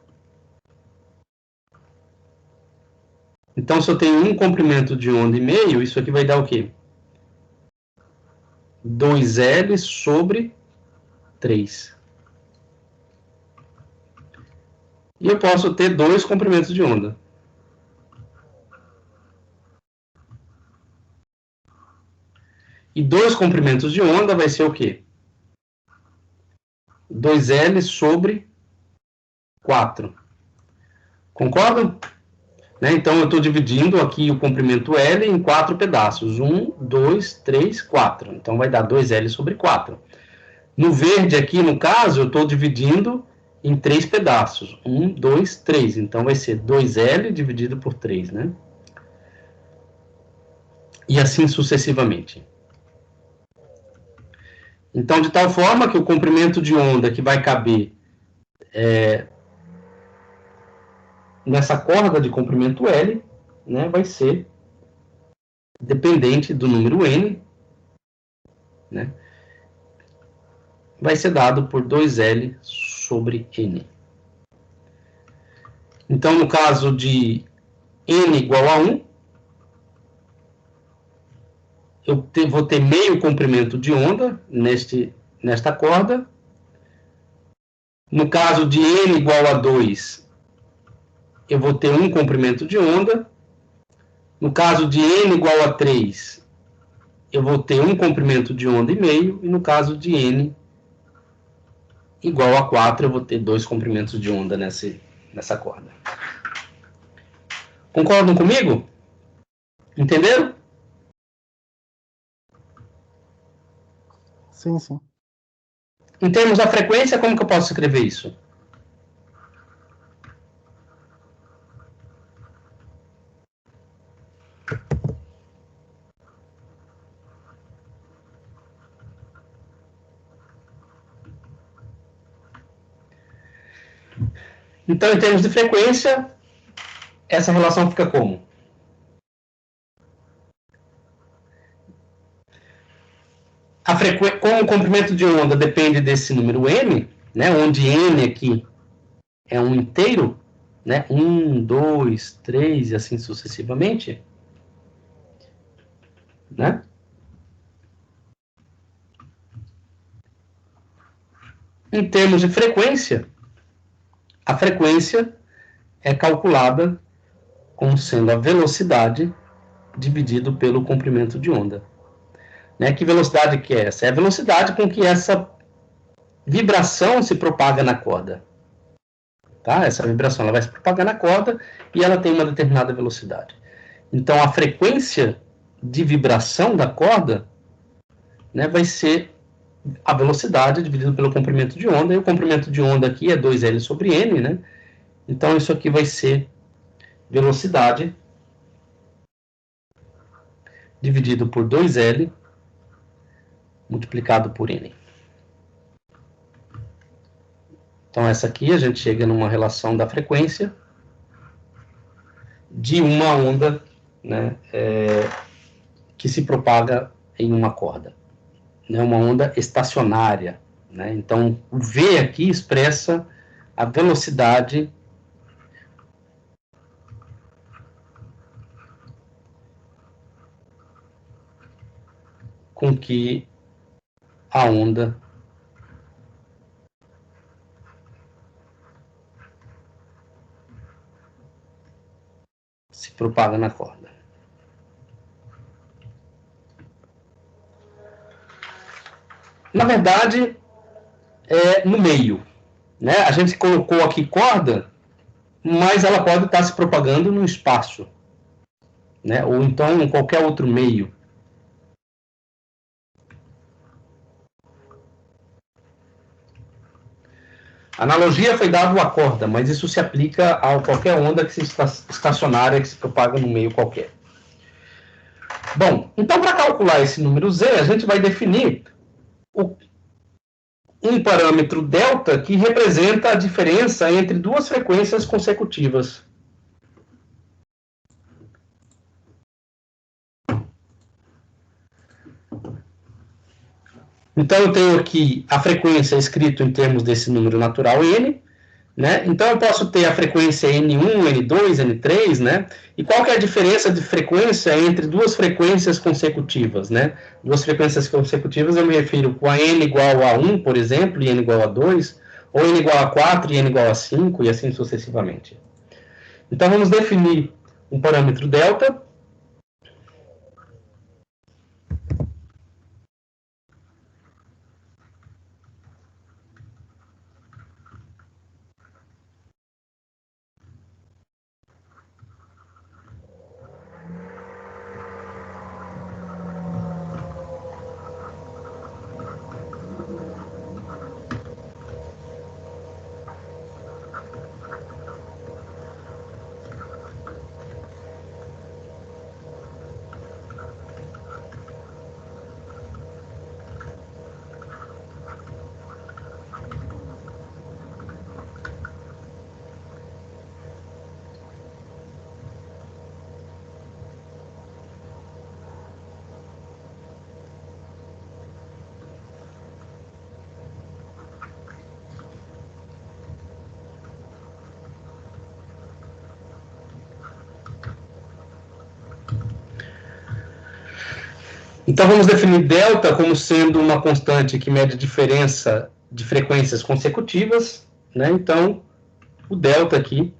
Então, se eu tenho um comprimento de onda e meio, isso aqui vai dar o quê? 2L sobre 3. E eu posso ter 2 comprimentos de onda. E 2 comprimentos de onda vai ser o quê? 2L sobre 4. Concordam? né? Então, eu estou dividindo aqui o comprimento L em 4 pedaços. 1, 2, 3, 4. Então, vai dar 2L sobre 4. No verde aqui, no caso, eu estou dividindo em 3 pedaços. 1, 2, 3. Então, vai ser 2L dividido por 3, né? E assim sucessivamente. Então, de tal forma que o comprimento de onda que vai caber nessa corda de comprimento L, né, vai ser dependente do número N, né, vai ser dado por 2L sobre N. Então, no caso de N igual a 1, eu vou ter meio comprimento de onda nesta corda. No caso de N igual a 2, eu vou ter um comprimento de onda. No caso de N igual a 3, eu vou ter um comprimento de onda e meio. E no caso de N igual a 4, eu vou ter 2 comprimentos de onda nessa corda. Concordam comigo? Entenderam? Sim, sim. Em termos da frequência, como que eu posso escrever isso? Então, em termos de frequência, essa relação fica como? Como o comprimento de onda depende desse número n, né, onde n aqui é um inteiro, né, 1, 2, 3 e assim sucessivamente, né? Em termos de frequência, a frequência é calculada como sendo a velocidade dividido pelo comprimento de onda. Né? Que velocidade que é essa? É a velocidade com que essa vibração se propaga na corda. Tá? Essa vibração ela vai se propagar na corda e ela tem uma determinada velocidade. Então, a frequência de vibração da corda, né, vai ser a velocidade dividido pelo comprimento de onda. E o comprimento de onda aqui é 2L sobre N, né? Então, isso aqui vai ser velocidade dividido por 2L multiplicado por N. Então, essa aqui a gente chega numa relação da frequência de uma onda, né, que se propaga em uma corda. Né, uma onda estacionária. Né? Então, o V aqui expressa a velocidade com que a onda se propaga na corda. Na verdade, é no meio. Né? A gente colocou aqui corda, mas ela pode estar se propagando no espaço. Né? Ou então em qualquer outro meio. A analogia foi dada à corda, mas isso se aplica a qualquer onda que se estacionária que se propaga no meio qualquer. Bom, então para calcular esse número z, a gente vai definir um parâmetro delta que representa a diferença entre duas frequências consecutivas. Então eu tenho aqui a frequência escrito em termos desse número natural n, né? Então eu posso ter a frequência N1, N2, N3, né? E qual que é a diferença de frequência entre duas frequências consecutivas, né? Duas frequências consecutivas eu me refiro com a N igual a 1, por exemplo, e N igual a 2, ou N igual a 4 e N igual a 5, e assim sucessivamente. Então vamos definir um parâmetro delta. Então, vamos definir delta como sendo uma constante que mede a diferença de frequências consecutivas, né? Então, o delta aqui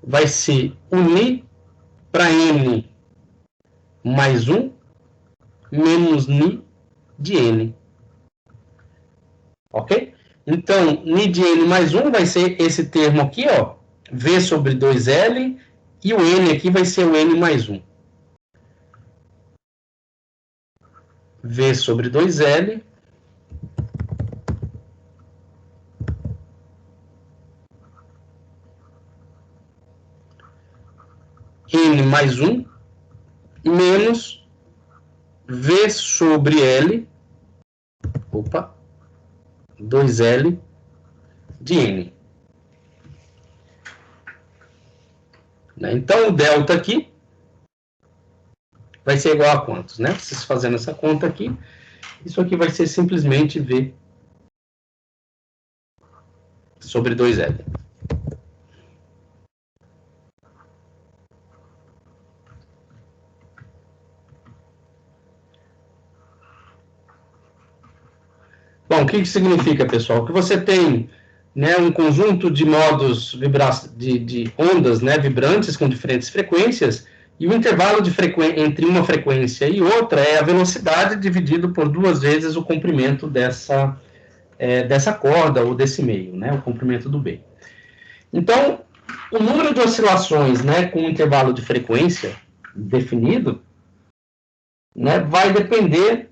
vai ser unir para n mais 1 menos ni de n. Ok? Então, ni de n mais 1 vai ser esse termo aqui, ó, v sobre 2l, e o n aqui vai ser o n mais 1. V sobre 2l n mais 1 menos V sobre L, 2L de N. Então, o delta aqui vai ser igual a quantos, né? Vocês fazendo essa conta aqui, isso aqui vai ser simplesmente V sobre 2L. Bom, o que isso significa, pessoal? Que você tem, né, um conjunto de modos de ondas, né, vibrantes com diferentes frequências, e o intervalo de entre uma frequência e outra é a velocidade dividido por 2 vezes o comprimento dessa corda ou desse meio, né, o comprimento do B. Então, o número de oscilações, né, com um intervalo de frequência definido, né, vai depender,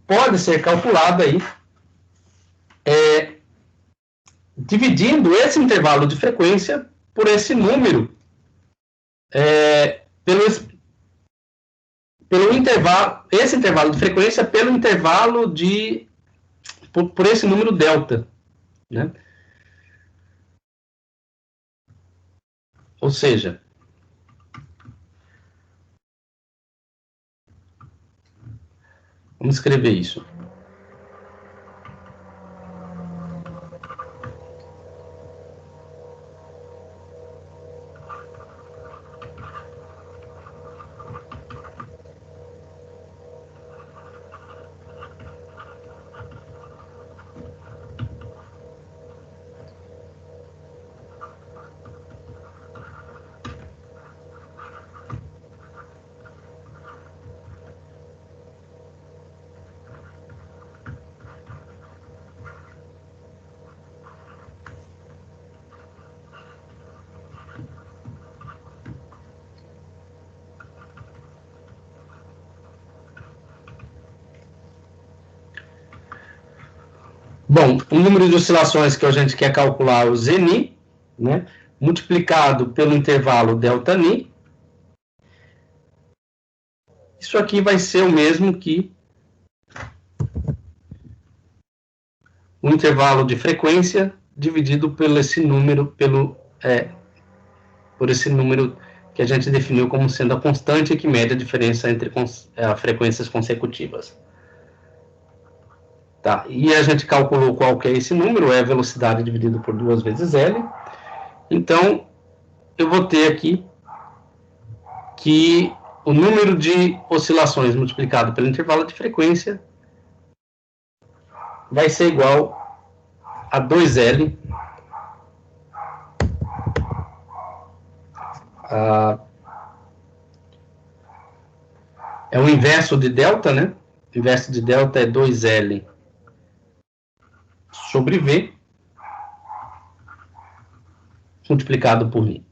pode ser calculado aí, dividindo esse intervalo de frequência por esse número, pelo intervalo, esse intervalo de frequência pelo intervalo por esse número delta, né? Ou seja, vamos escrever isso. Bom, o número de oscilações que a gente quer calcular é o Zni, né, multiplicado pelo intervalo delta-ni. Isso aqui vai ser o mesmo que o intervalo de frequência dividido por esse número que a gente definiu como sendo a constante que mede a diferença entre frequências consecutivas. Tá, e a gente calculou qual que é esse número, é a velocidade dividido por 2 vezes L. Então, eu vou ter aqui que o número de oscilações multiplicado pelo intervalo de frequência vai ser igual a 2L é o inverso de delta, né? O inverso de delta é 2L sobre V multiplicado por Ni.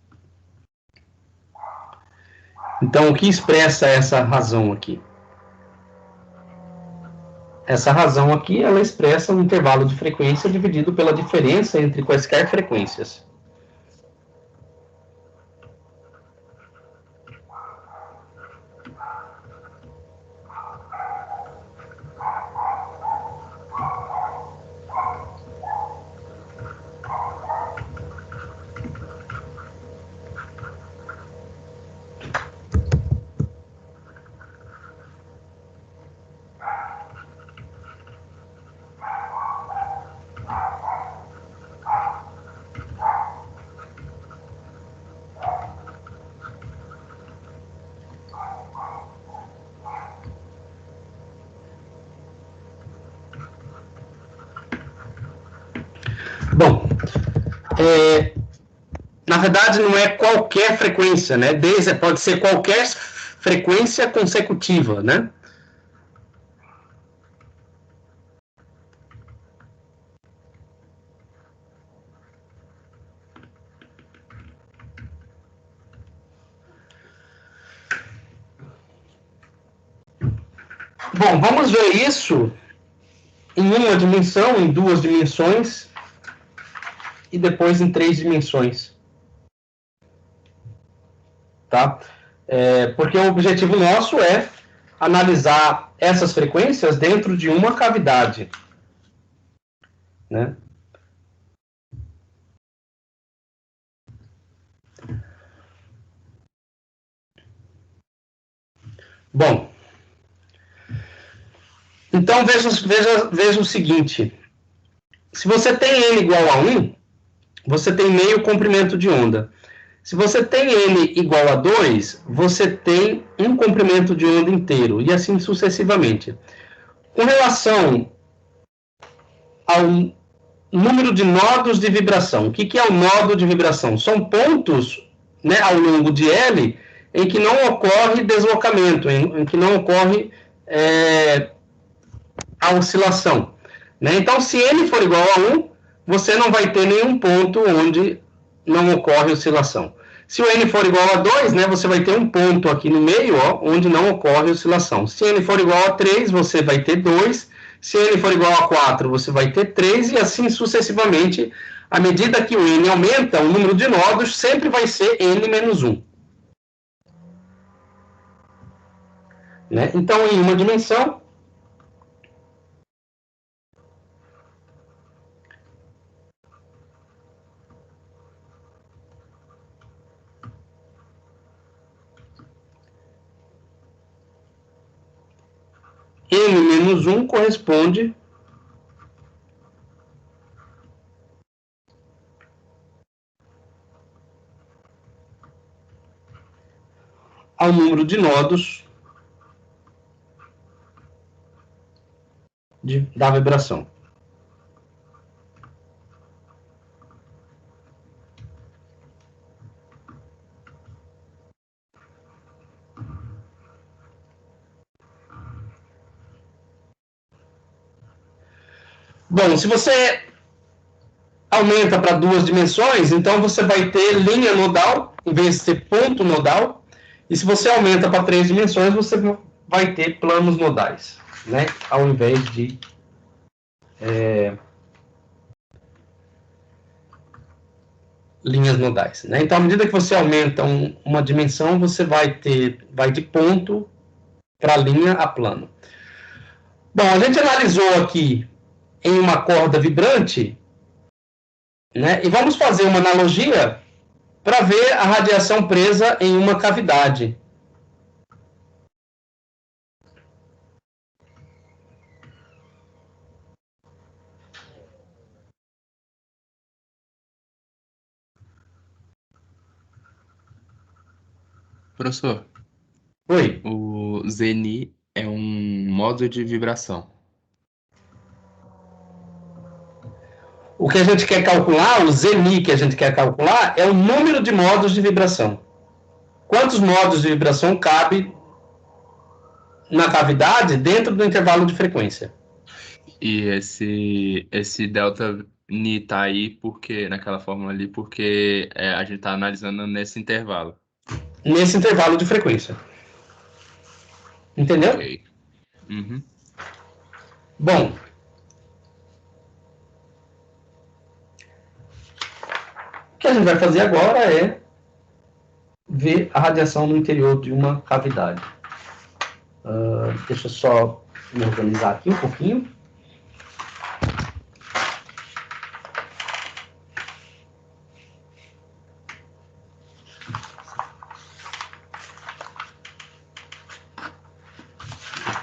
Então, o que expressa essa razão aqui? Essa razão aqui, ela expressa o intervalo de frequência dividido pela diferença entre quaisquer frequências. Na verdade, não é qualquer frequência, né? Pode ser qualquer frequência consecutiva, né? Bom, vamos ver isso em uma dimensão, em duas dimensões e depois em três dimensões. Tá? Porque o objetivo nosso é analisar essas frequências dentro de uma cavidade, né? Bom, então veja o seguinte: se você tem n igual a 1, você tem meio comprimento de onda. Se você tem n igual a 2, você tem um comprimento de onda inteiro, e assim sucessivamente. Com relação ao número de nodos de vibração, o que é o nodo de vibração? São pontos, né, ao longo de L em que não ocorre deslocamento, em que não ocorre a oscilação. Né? Então, se n for igual a 1, você não vai ter nenhum ponto onde não ocorre oscilação. Se o n for igual a 2, né, você vai ter um ponto aqui no meio, ó, onde não ocorre oscilação. Se n for igual a 3, você vai ter 2. Se n for igual a 4, você vai ter 3, e assim sucessivamente. À medida que o n aumenta, o número de nodos sempre vai ser n menos 1. Né? Então, em uma dimensão, n menos 1 corresponde ao número de nodos da vibração. Bom, se você aumenta para duas dimensões, então você vai ter linha nodal, em vez de ter ponto nodal. E se você aumenta para três dimensões, você vai ter planos nodais, né? Ao invés de linhas nodais. Né? Então, à medida que você aumenta uma dimensão, você vai de ponto para linha a plano. Bom, a gente analisou aqui em uma corda vibrante, né? E vamos fazer uma analogia para ver a radiação presa em uma cavidade. Professor, Oi. o Zeni é um modo de vibração. O que a gente quer calcular, o Zeni que a gente quer calcular, é o número de modos de vibração. Quantos modos de vibração cabe na cavidade dentro do intervalo de frequência? E esse delta Ni tá aí porque, naquela fórmula ali, porque a gente tá analisando nesse intervalo. Nesse intervalo de frequência. Entendeu? Ok. Uhum. Bom, o que a gente vai fazer agora é ver a radiação no interior de uma cavidade. Deixa eu só me organizar aqui um pouquinho.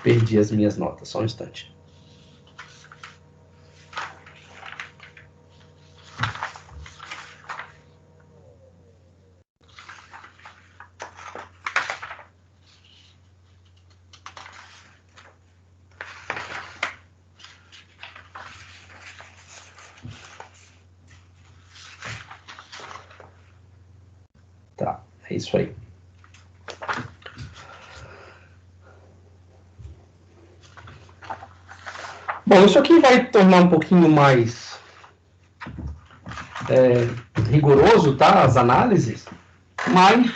Perdi as minhas notas, só um instante. Tá, é isso aí. Bom, isso aqui vai tornar um pouquinho mais rigoroso, tá? As análises, mas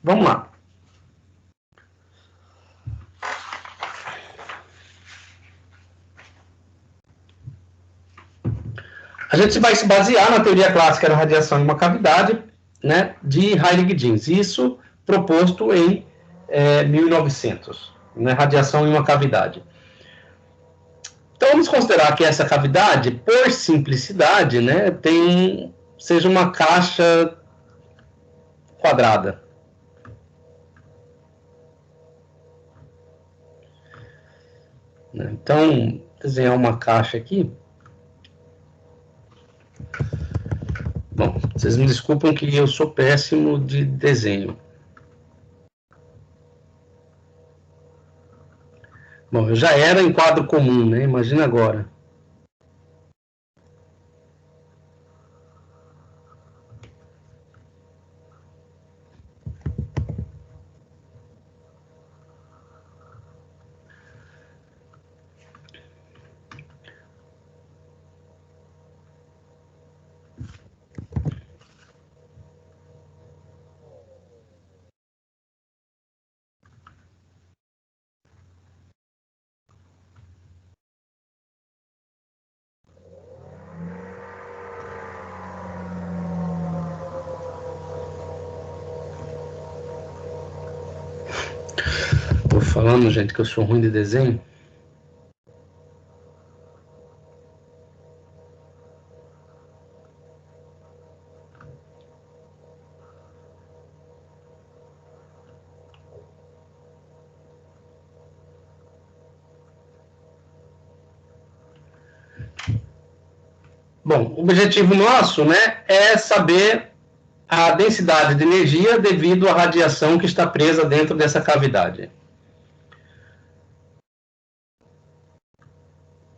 vamos lá. A gente vai se basear na teoria clássica da radiação em uma cavidade, né, de Heilig-Jeans. Isso proposto em 1900, né, radiação em uma cavidade. Então, vamos considerar que essa cavidade, por simplicidade, né, seja uma caixa quadrada. Então, desenhar uma caixa aqui. Bom, vocês me desculpem que eu sou péssimo de desenho. Bom, eu já era em quadro comum, né? Imagina agora. Tô falando, gente, que eu sou ruim de desenho. Bom, o objetivo nosso, né, é saber a densidade de energia devido à radiação que está presa dentro dessa cavidade.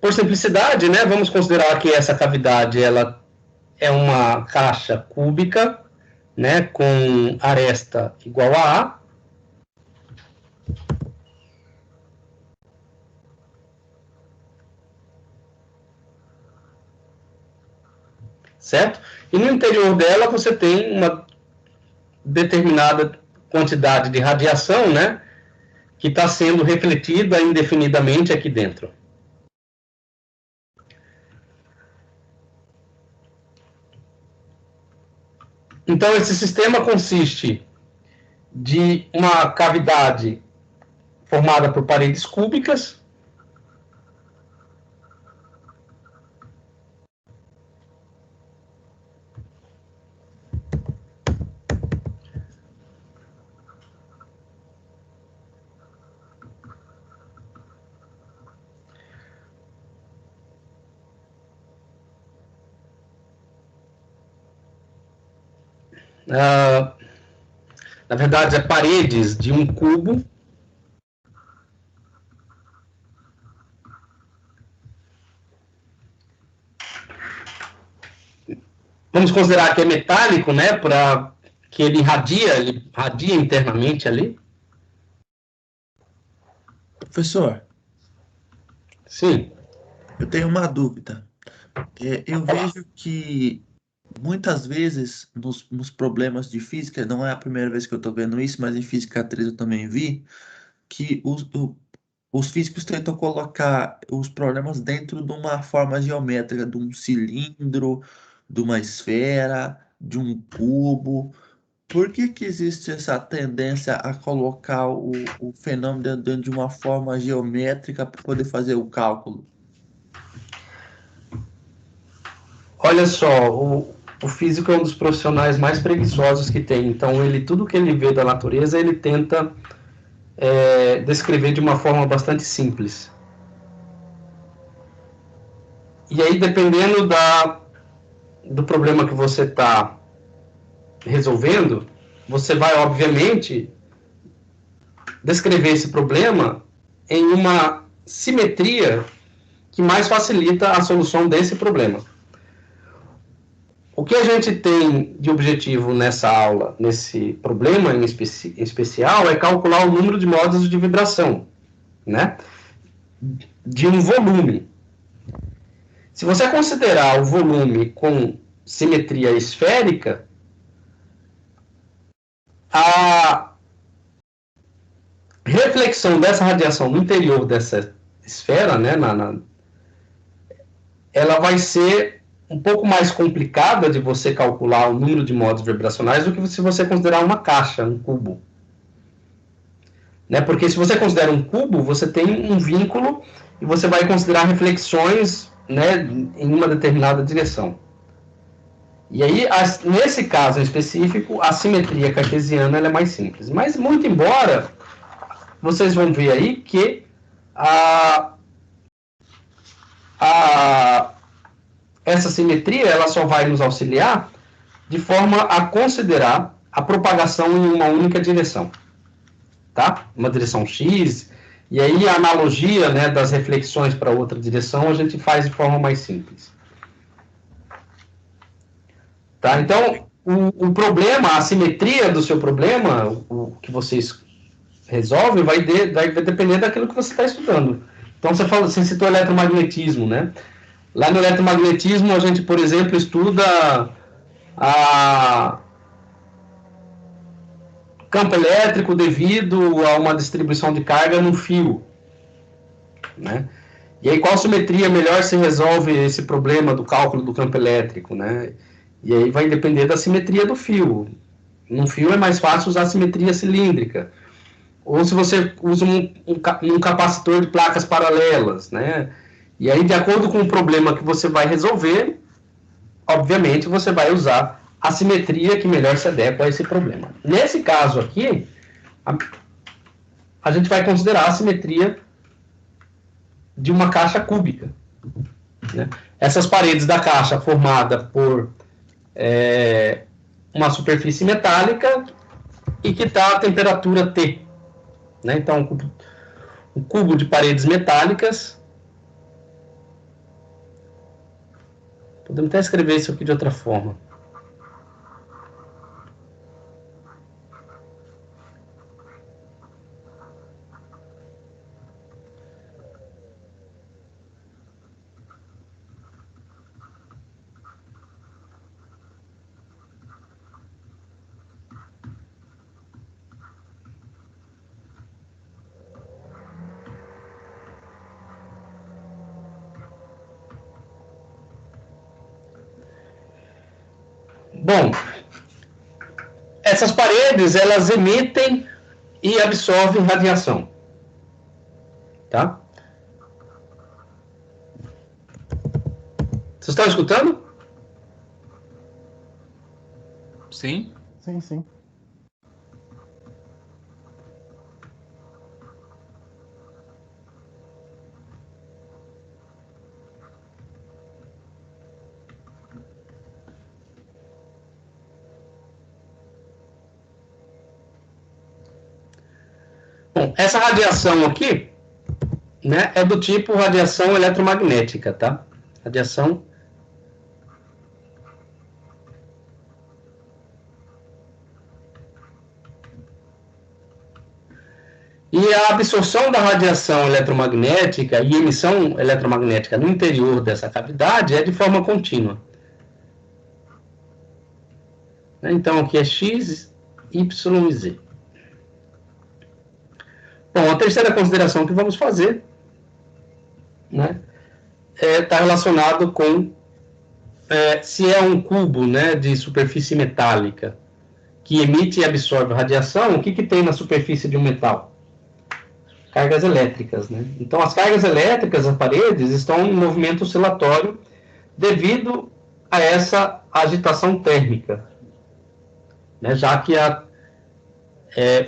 Por simplicidade, né, vamos considerar que essa cavidade ela é uma caixa cúbica, né, com aresta igual a A. Certo? E no interior dela você tem uma determinada quantidade de radiação, né, que está sendo refletida indefinidamente aqui dentro. Então, esse sistema consiste de uma cavidade formada por paredes cúbicas, na verdade, é paredes de um cubo. Vamos considerar que é metálico, né, para que ele radia internamente ali. Professor, Sim. eu tenho uma dúvida. Eu vejo que muitas vezes nos problemas de física, não é a primeira vez que eu estou vendo isso, mas em física 3 eu também vi, que os físicos tentam colocar os problemas dentro de uma forma geométrica, de um cilindro, de uma esfera, de um cubo. Por que que existe essa tendência a colocar o fenômeno dentro de uma forma geométrica para poder fazer o cálculo? Olha só, o físico é um dos profissionais mais preguiçosos que tem. Então, tudo que ele vê da natureza, ele tenta descrever de uma forma bastante simples. E aí, dependendo do problema que você está resolvendo, você vai, obviamente, descrever esse problema em uma simetria que mais facilita a solução desse problema. O que a gente tem de objetivo nessa aula, nesse problema em especial, é calcular o número de modos de vibração, né? De um volume. Se você considerar o volume com simetria esférica, a reflexão dessa radiação no interior dessa esfera, né, ela vai ser um pouco mais complicada de você calcular o número de modos vibracionais do que se você considerar uma caixa, um cubo. Né? Porque se você considera um cubo, você tem um vínculo e você vai considerar reflexões, né, em uma determinada direção. E aí, nesse caso em específico, a simetria cartesiana ela é mais simples. Mas, muito embora, vocês vão ver aí que essa simetria ela só vai nos auxiliar de forma a considerar a propagação em uma única direção, tá? Uma direção X, e aí a analogia, né, das reflexões para outra direção a gente faz de forma mais simples. Tá? Então, o problema, a simetria do seu problema, o que vocês resolvem, vai depender daquilo que você está estudando. Então, você citou eletromagnetismo, né? Lá no eletromagnetismo, a gente, por exemplo, estuda campo elétrico devido a uma distribuição de carga no fio, né? E aí, qual simetria melhor se resolve esse problema do cálculo do campo elétrico, né? E aí vai depender da simetria do fio. Num fio é mais fácil usar a simetria cilíndrica. Ou se você usa um capacitor de placas paralelas, né? E aí, de acordo com o problema que você vai resolver, obviamente, você vai usar a simetria que melhor se adequa a esse problema. Nesse caso aqui, a gente vai considerar a simetria de uma caixa cúbica, né? Essas paredes da caixa formada por uma superfície metálica e que está a temperatura T, né? Então, um cubo de paredes metálicas. Podemos até escrever isso aqui de outra forma. Bom, essas paredes, elas emitem e absorvem radiação, tá? Vocês estão escutando? Sim? Sim, sim. Bom, essa radiação aqui, né, é do tipo radiação eletromagnética, tá? Radiação. E a absorção da radiação eletromagnética e emissão eletromagnética no interior dessa cavidade é de forma contínua. Então, aqui é X, Y e Z. Bom, a terceira consideração que vamos fazer, né, está relacionado com se é um cubo, né, de superfície metálica que emite e absorve radiação, o que tem na superfície de um metal? Cargas elétricas, né? Então, as cargas elétricas, as paredes, estão em movimento oscilatório devido a essa agitação térmica, né? Já que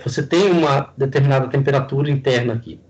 você tem uma determinada temperatura interna aqui.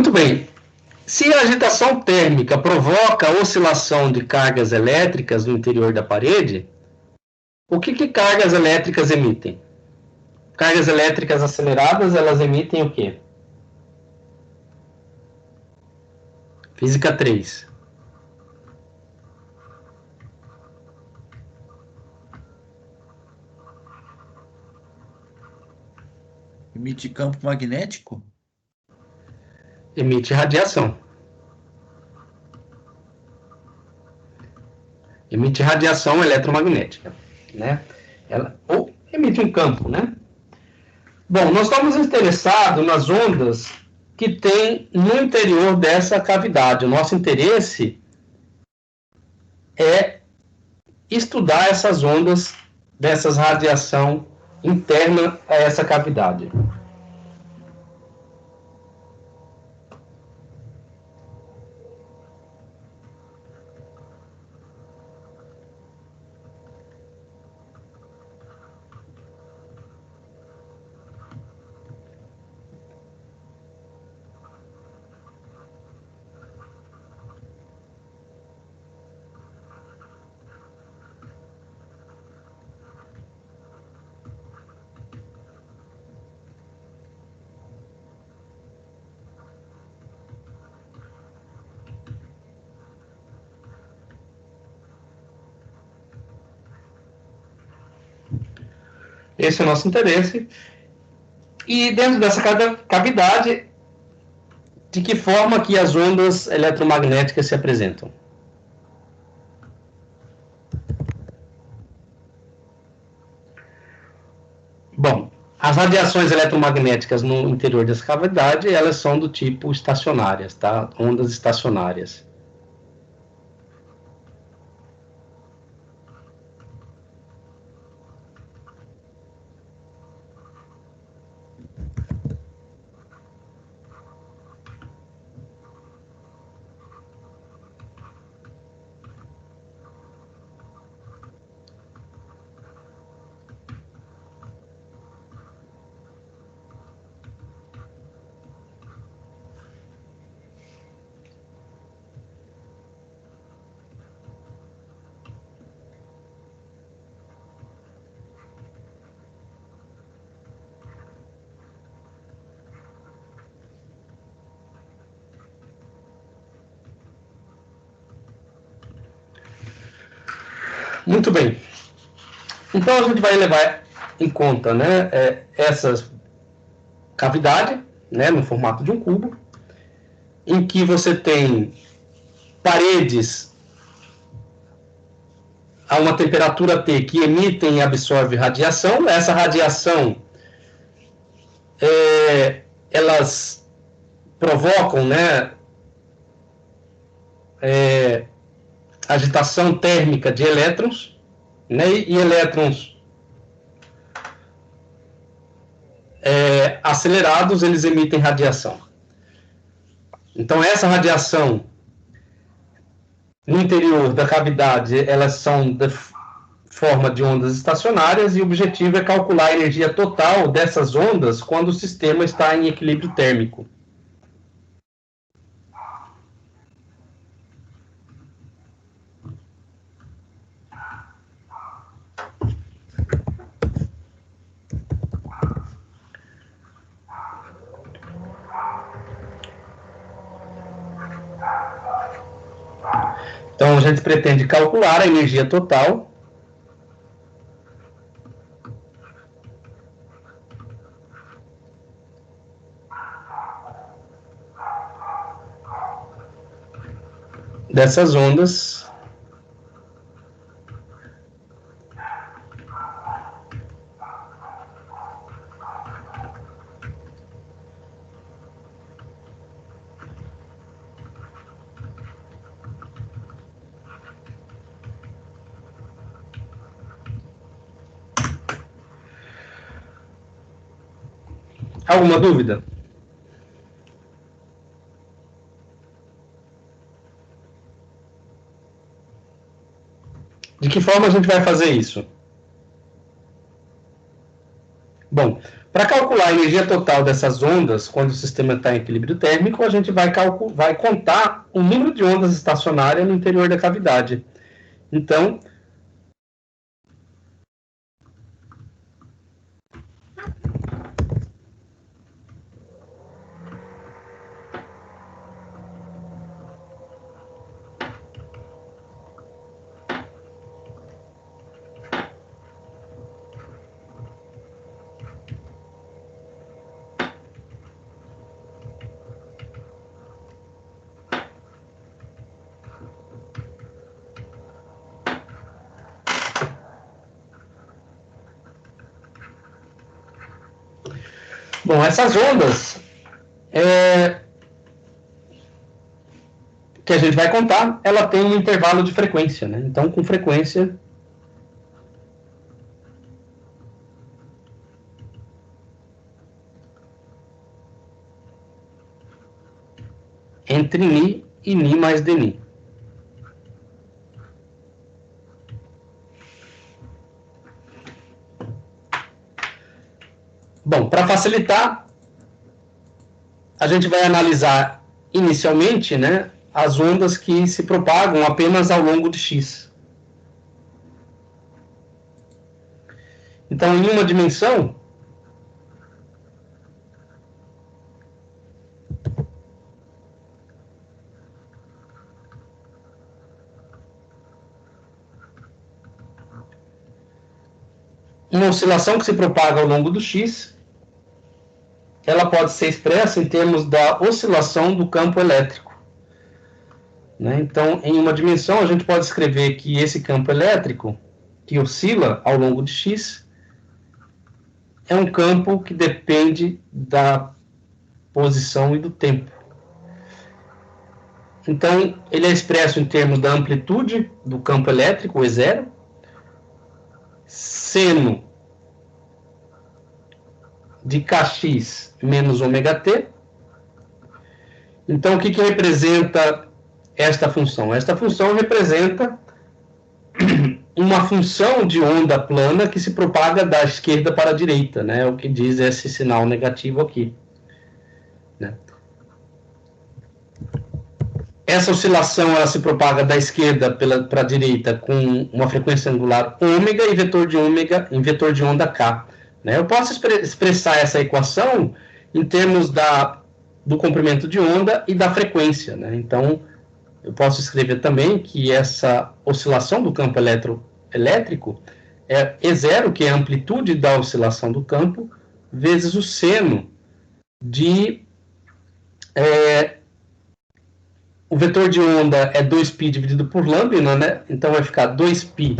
Muito bem. Se a agitação térmica provoca a oscilação de cargas elétricas no interior da parede, o que cargas elétricas emitem? Cargas elétricas aceleradas, elas emitem o quê? Física 3. Emite campo magnético? Emite radiação. Emite radiação eletromagnética, né? Ou emite um campo, né? Bom, nós estamos interessados nas ondas que tem no interior dessa cavidade. O nosso interesse é estudar essas ondas dessas radiação interna a essa cavidade. Esse é o nosso interesse. E dentro dessa cavidade, de que forma que as ondas eletromagnéticas se apresentam? Bom, as radiações eletromagnéticas no interior dessa cavidade, elas são do tipo estacionárias, tá? Ondas estacionárias. Muito bem. Então a gente vai levar em conta, né, essa cavidade, né, no formato de um cubo, em que você tem paredes a uma temperatura T que emitem e absorvem radiação. Essa radiação, elas provocam, né, agitação térmica de elétrons, né, e elétrons acelerados, eles emitem radiação. Então, essa radiação no interior da cavidade, elas são de forma de ondas estacionárias, e o objetivo é calcular a energia total dessas ondas quando o sistema está em equilíbrio térmico. Então, a gente pretende calcular a energia total dessas ondas Alguma dúvida? De que forma a gente vai fazer isso? Bom, Para calcular a energia total dessas ondas, quando o sistema está em equilíbrio térmico, a gente vai contar o número de ondas estacionárias no interior da cavidade. Então, bom, essas ondas que a gente vai contar, ela tem um intervalo de frequência, né? Então, com frequência entre ni e ni mais dni. Bom, para facilitar, a gente vai analisar inicialmente, né, as ondas que se propagam apenas ao longo de x. Então, em uma dimensão, uma oscilação que se propaga ao longo do x, ela pode ser expressa em termos da oscilação do campo elétrico, né? Então, em uma dimensão, a gente pode escrever que esse campo elétrico, que oscila ao longo de x, é um campo que depende da posição e do tempo. Então, ele é expresso em termos da amplitude do campo elétrico, o E0, seno de kx menos ômega t. Então, o que representa esta função? Esta função representa uma função de onda plana que se propaga da esquerda para a direita, né? O que diz esse sinal negativo aqui, né? Essa oscilação ela se propaga da esquerda para a direita com uma frequência angular ômega e vetor de ômega em vetor de onda k, né? Eu posso expressar essa equação em termos do comprimento de onda e da frequência, né? Então, eu posso escrever também que essa oscilação do campo elétrico é E0, que é a amplitude da oscilação do campo, vezes o seno de... o vetor de onda é 2π dividido por lambda, né? Então vai ficar 2π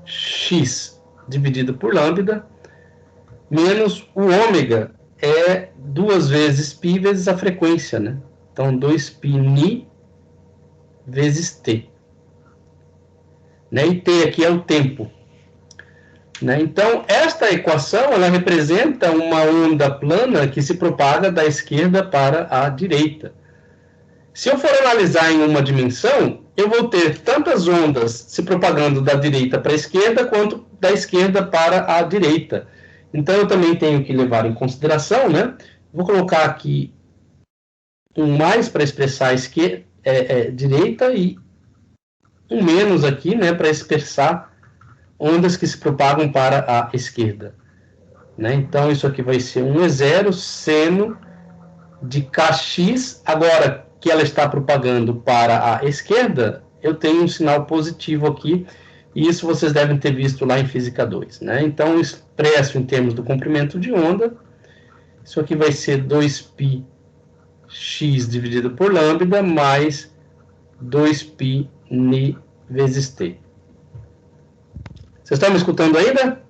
x dividido por lambda, menos o ômega é 2 vezes π vezes a frequência, né? Então 2π ni vezes t. Né? E t aqui é o tempo. Né? Então, esta equação ela representa uma onda plana que se propaga da esquerda para a direita. Se eu for analisar em uma dimensão, eu vou ter tantas ondas se propagando da direita para a esquerda, quanto da esquerda para a direita. Então, eu também tenho que levar em consideração, né? Vou colocar aqui um mais para expressar a esquerda, direita e um menos aqui, né, para expressar ondas que se propagam para a esquerda. Né? Então, isso aqui vai ser um E0 seno de kx. Agora que ela está propagando para a esquerda, eu tenho um sinal positivo aqui, e isso vocês devem ter visto lá em Física 2. Né? Então, expresso em termos do comprimento de onda, isso aqui vai ser 2π x dividido por lambda, mais 2π ni vezes t. Vocês estão me escutando ainda?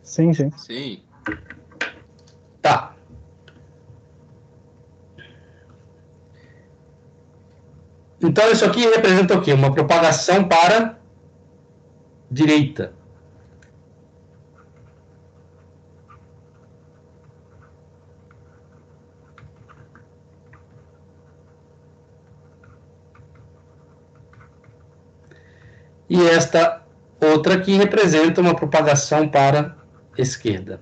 Sim, sim. Sim. Tá. Então, isso aqui representa o quê? Uma propagação para a direita. E esta outra aqui representa uma propagação para a esquerda.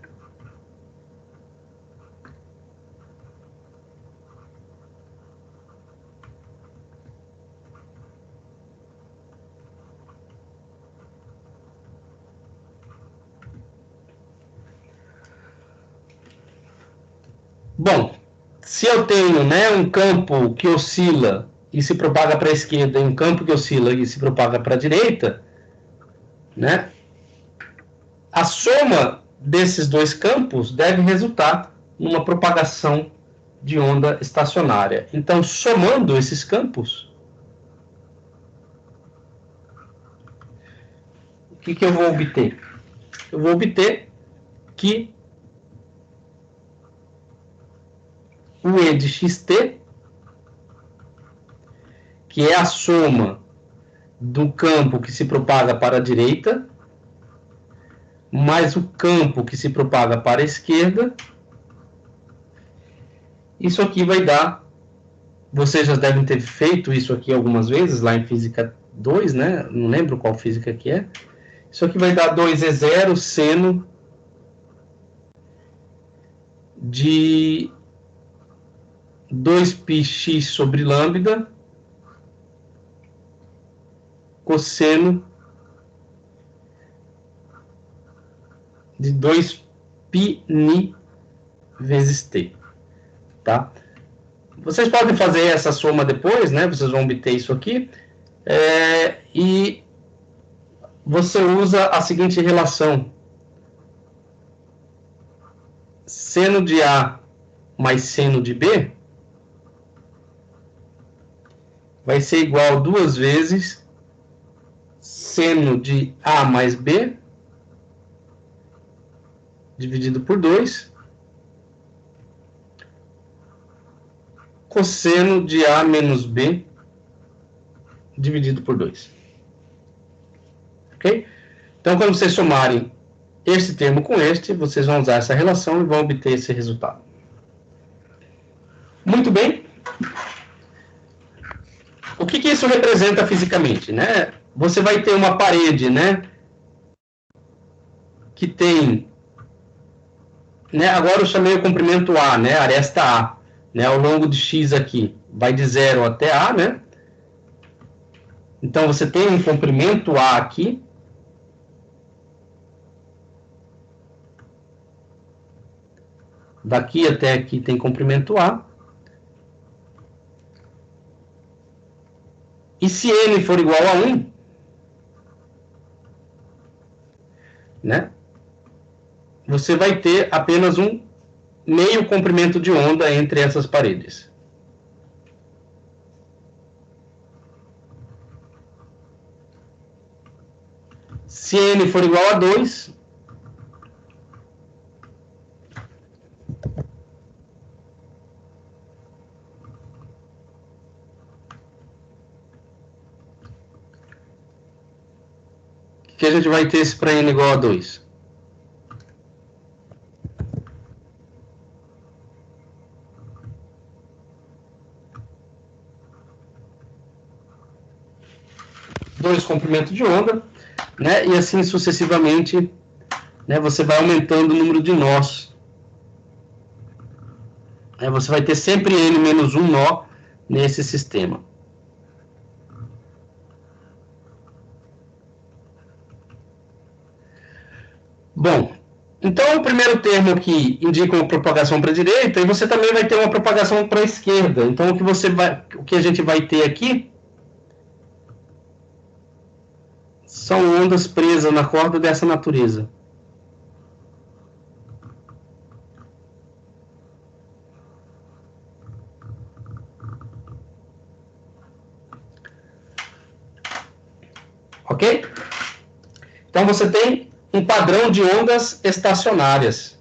Bom, se eu tenho, né, um campo que oscila e se propaga para a esquerda e um campo que oscila e se propaga para a direita, né, a soma desses dois campos deve resultar numa propagação de onda estacionária. Então, somando esses campos, o que eu vou obter? Eu vou obter que o E de xt, que é a soma do campo que se propaga para a direita, mais o campo que se propaga para a esquerda, isso aqui vai dar, vocês já devem ter feito isso aqui algumas vezes, lá em Física 2, né? Não lembro qual física que é. Isso aqui vai dar 2E0 seno de 2πx sobre lambda cosseno de 2πni vezes t, tá? Vocês podem fazer essa soma depois, né? Vocês vão obter isso aqui. E você usa a seguinte relação. Seno de A mais seno de B vai ser igual a 2 vezes seno de A mais B dividido por 2 cosseno de A menos B dividido por 2. Ok? Então, quando vocês somarem este termo com este, vocês vão usar essa relação e vão obter esse resultado. Muito bem. O que isso representa fisicamente, né? Você vai ter uma parede, né? Que tem, né? Agora eu chamei o comprimento A, né? Aresta A, né? Ao longo de X aqui, vai de 0 até A, né? Então você tem um comprimento A aqui. Daqui até aqui tem comprimento A. E se n for igual a 1, né? Você vai ter apenas um meio comprimento de onda entre essas paredes. Se n for igual a 2, que a gente vai ter esse para n igual a 2? Dois comprimentos de onda, né? E assim sucessivamente, né? Você vai aumentando o número de nós. Você vai ter sempre n menos um nó nesse sistema. Bom, então o primeiro termo aqui indica uma propagação para a direita e você também vai ter uma propagação para a esquerda. Então o que a gente vai ter aqui são ondas presas na corda dessa natureza. Ok? Então você tem um padrão de ondas estacionárias.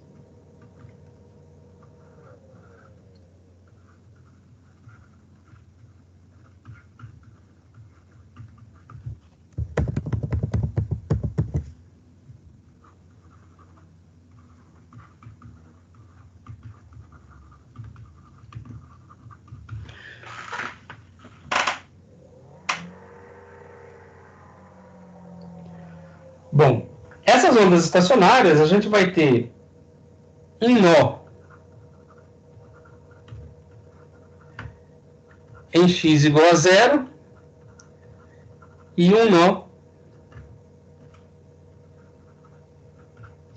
Bom, essas ondas estacionárias, a gente vai ter um nó em x igual a 0 e um nó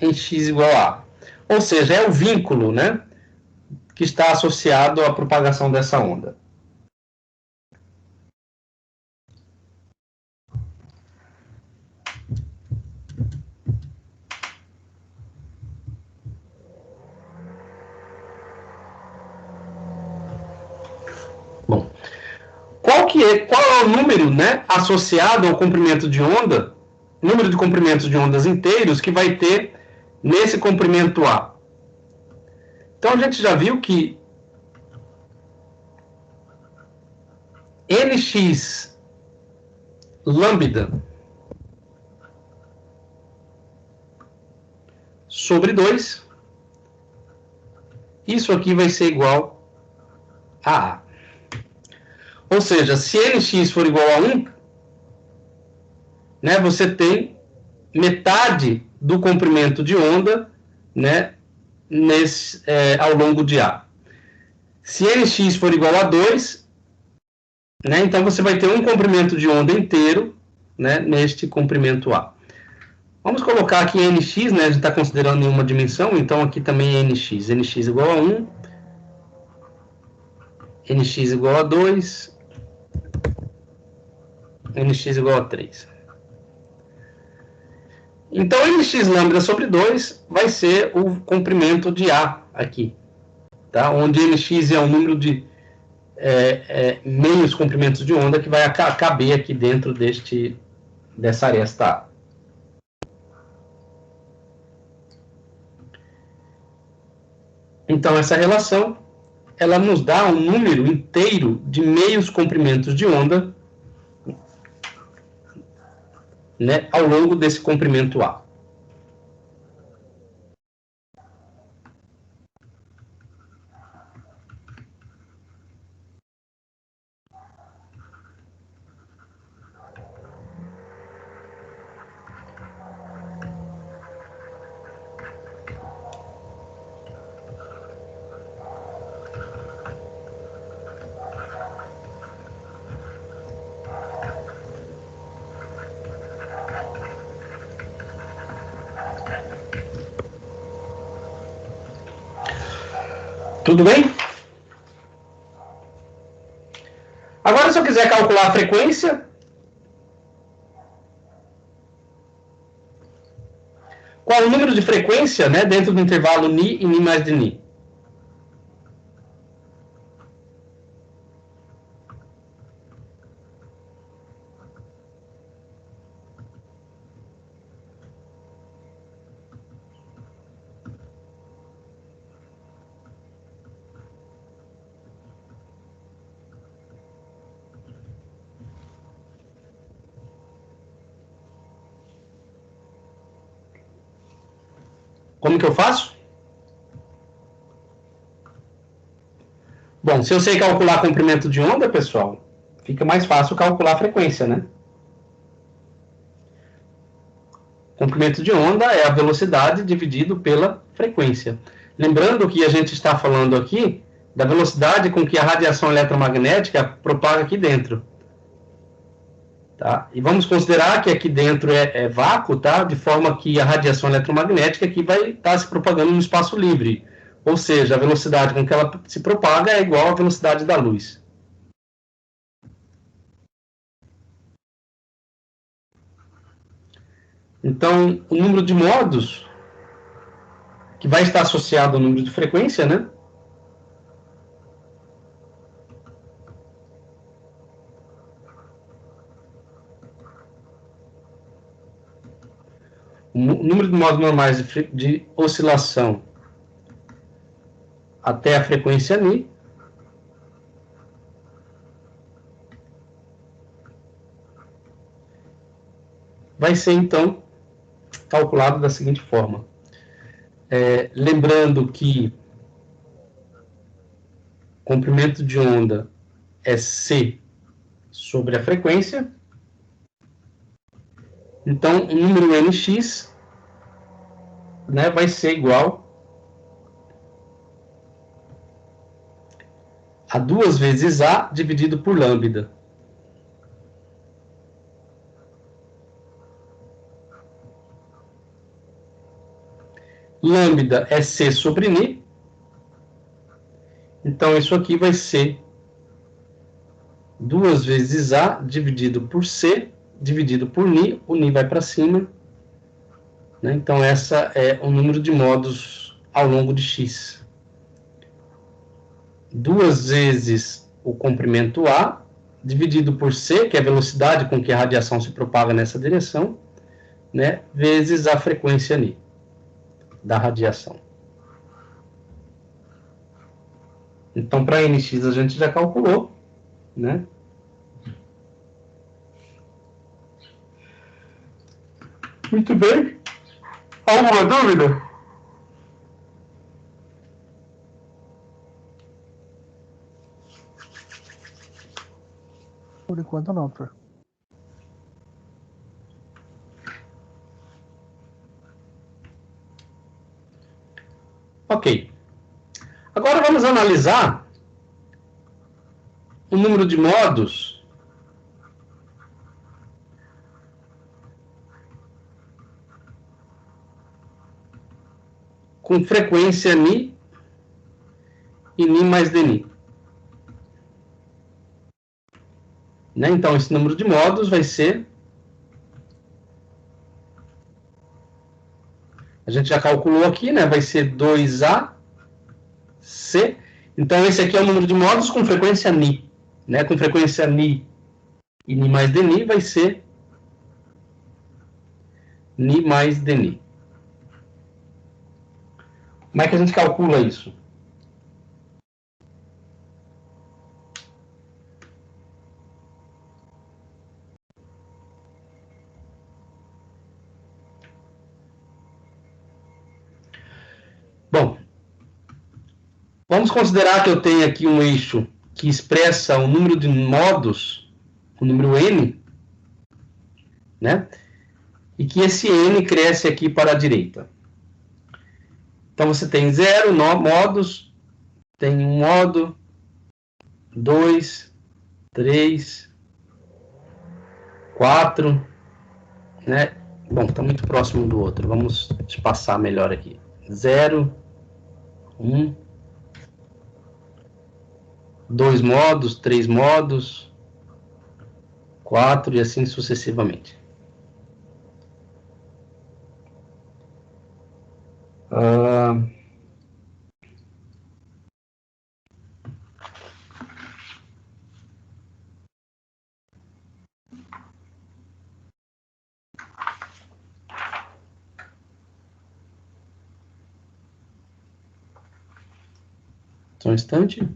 em x igual a A. Ou seja, é o vínculo, né, que está associado à propagação dessa onda. Bom, qual é o número, né, associado ao comprimento de onda, número de comprimentos de ondas inteiros que vai ter nesse comprimento A? Então a gente já viu que nx lambda sobre 2, isso aqui vai ser igual a A. Ou seja, se nx for igual a 1, né, você tem metade do comprimento de onda, né, ao longo de A. Se nx for igual a 2, né, então você vai ter um comprimento de onda inteiro, né, neste comprimento A. Vamos colocar aqui nx, né, a gente está considerando em uma dimensão, então aqui também é nx. Nx igual a 1, nx igual a 2, nx igual a 3. Então, nx lambda sobre 2 vai ser o comprimento de A aqui, tá? Onde nx é o número de meios comprimentos de onda que vai caber aqui dentro dessa aresta A. Então, essa relação, ela nos dá um número inteiro de meios comprimentos de onda, né, ao longo desse comprimento A. Tudo bem? Agora, se eu quiser calcular a frequência, qual é o número de frequência, né, dentro do intervalo ni e ni mais de ni? Como que eu faço? Bom, se eu sei calcular comprimento de onda, pessoal, fica mais fácil calcular a frequência, né? Comprimento de onda é a velocidade dividido pela frequência. Lembrando que a gente está falando aqui da velocidade com que a radiação eletromagnética propaga aqui dentro. Tá? E vamos considerar que aqui dentro é vácuo, tá? De forma que a radiação eletromagnética aqui vai estar se propagando no espaço livre. Ou seja, a velocidade com que ela se propaga é igual à velocidade da luz. Então, o número de modos, que vai estar associado ao número de frequência, né? O número de modos normais de oscilação até a frequência ni vai ser, então, calculado da seguinte forma. Lembrando que comprimento de onda é C sobre a frequência. Então, o número nx, né, vai ser igual a 2 vezes A dividido por lambda. Lambda é C sobre Ni. Então, isso aqui vai ser 2 vezes A dividido por C, dividido por Ni. O Ni vai para cima. Né? Então, essa é o número de modos ao longo de x. 2 vezes o comprimento A, dividido por C, que é a velocidade com que a radiação se propaga nessa direção, né? Vezes a frequência Ni da radiação. Então, para Nx a gente já calculou, né? Muito bem. Alguma dúvida? Por enquanto não, professor. Ok. Agora vamos analisar o número de modos com frequência Ni e Ni mais Dni. Né? Então, esse número de modos vai ser... A gente já calculou aqui, né? Vai ser 2AC. Então, esse aqui é o número de modos com frequência Ni. Né? Com frequência Ni e Ni mais Dni vai ser Ni mais Dni. Como é que a gente calcula isso? Bom, vamos considerar que eu tenho aqui um eixo que expressa o número de modos, o número n, né? E que esse n cresce aqui para a direita. Então, você tem 0 modos, tem um modo, 2, 3, 4, né? Bom, está muito próximo do outro. Vamos espaçar melhor aqui. 0, 1, 2 modos, 3 modos, 4 e assim sucessivamente. Só um instante.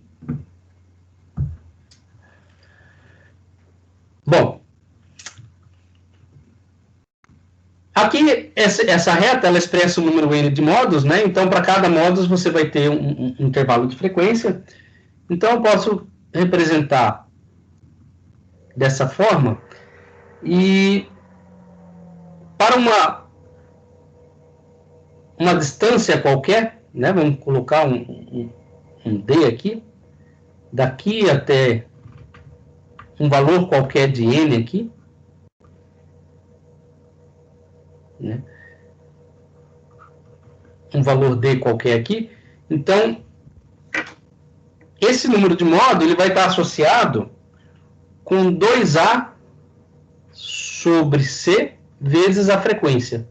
Bom, aqui essa reta ela expressa o número n de modos, né? Então, para cada modos você vai ter um intervalo de frequência. Então, eu posso representar dessa forma. E para uma distância qualquer, né? Vamos colocar um D aqui, daqui até um valor qualquer de n aqui, né? Um valor D qualquer aqui. Então, esse número de modo ele vai estar associado com 2A sobre C vezes a frequência.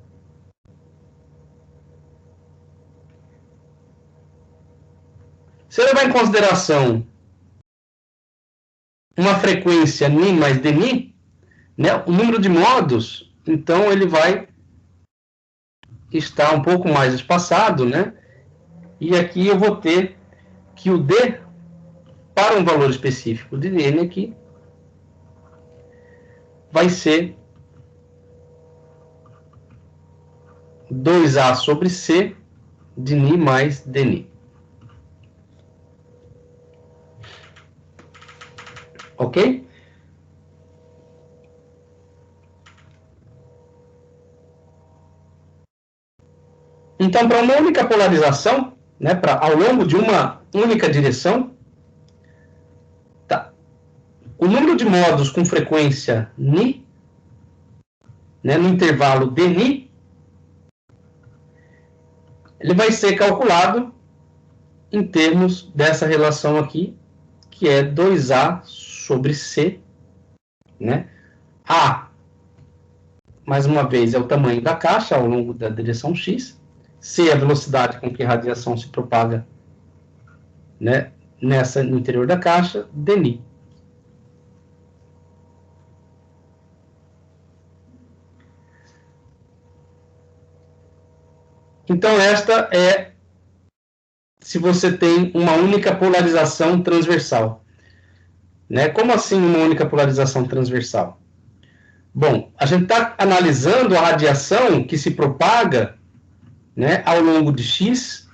Se eu levar em consideração uma frequência Ni mais Dni, né, o número de modos, então ele vai estar um pouco mais espaçado, né? E aqui eu vou ter que o D, para um valor específico de N aqui, vai ser 2A sobre C de Ni mais Dni. Ok? Então, para uma única polarização, né, ao longo de uma única direção, tá, o número de modos com frequência ni, né, no intervalo dni, ele vai ser calculado em termos dessa relação aqui, que é 2A sobre C, né? A, mais uma vez, é o tamanho da caixa ao longo da direção x. C é a velocidade com que a radiação se propaga, né, no interior da caixa, dni. Então, esta é se você tem uma única polarização transversal. Né? Como assim uma única polarização transversal? Bom, a gente está analisando a radiação que se propaga, né, ao longo de x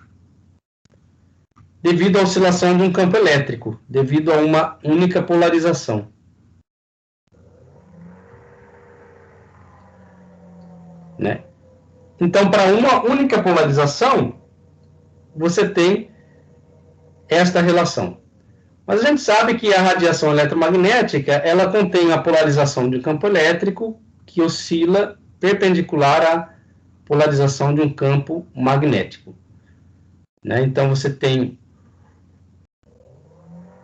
devido à oscilação de um campo elétrico, devido a uma única polarização. Né? Então, para uma única polarização, você tem esta relação. Mas a gente sabe que a radiação eletromagnética, ela contém a polarização de um campo elétrico que oscila perpendicular à polarização de um campo magnético. Né? Então, você tem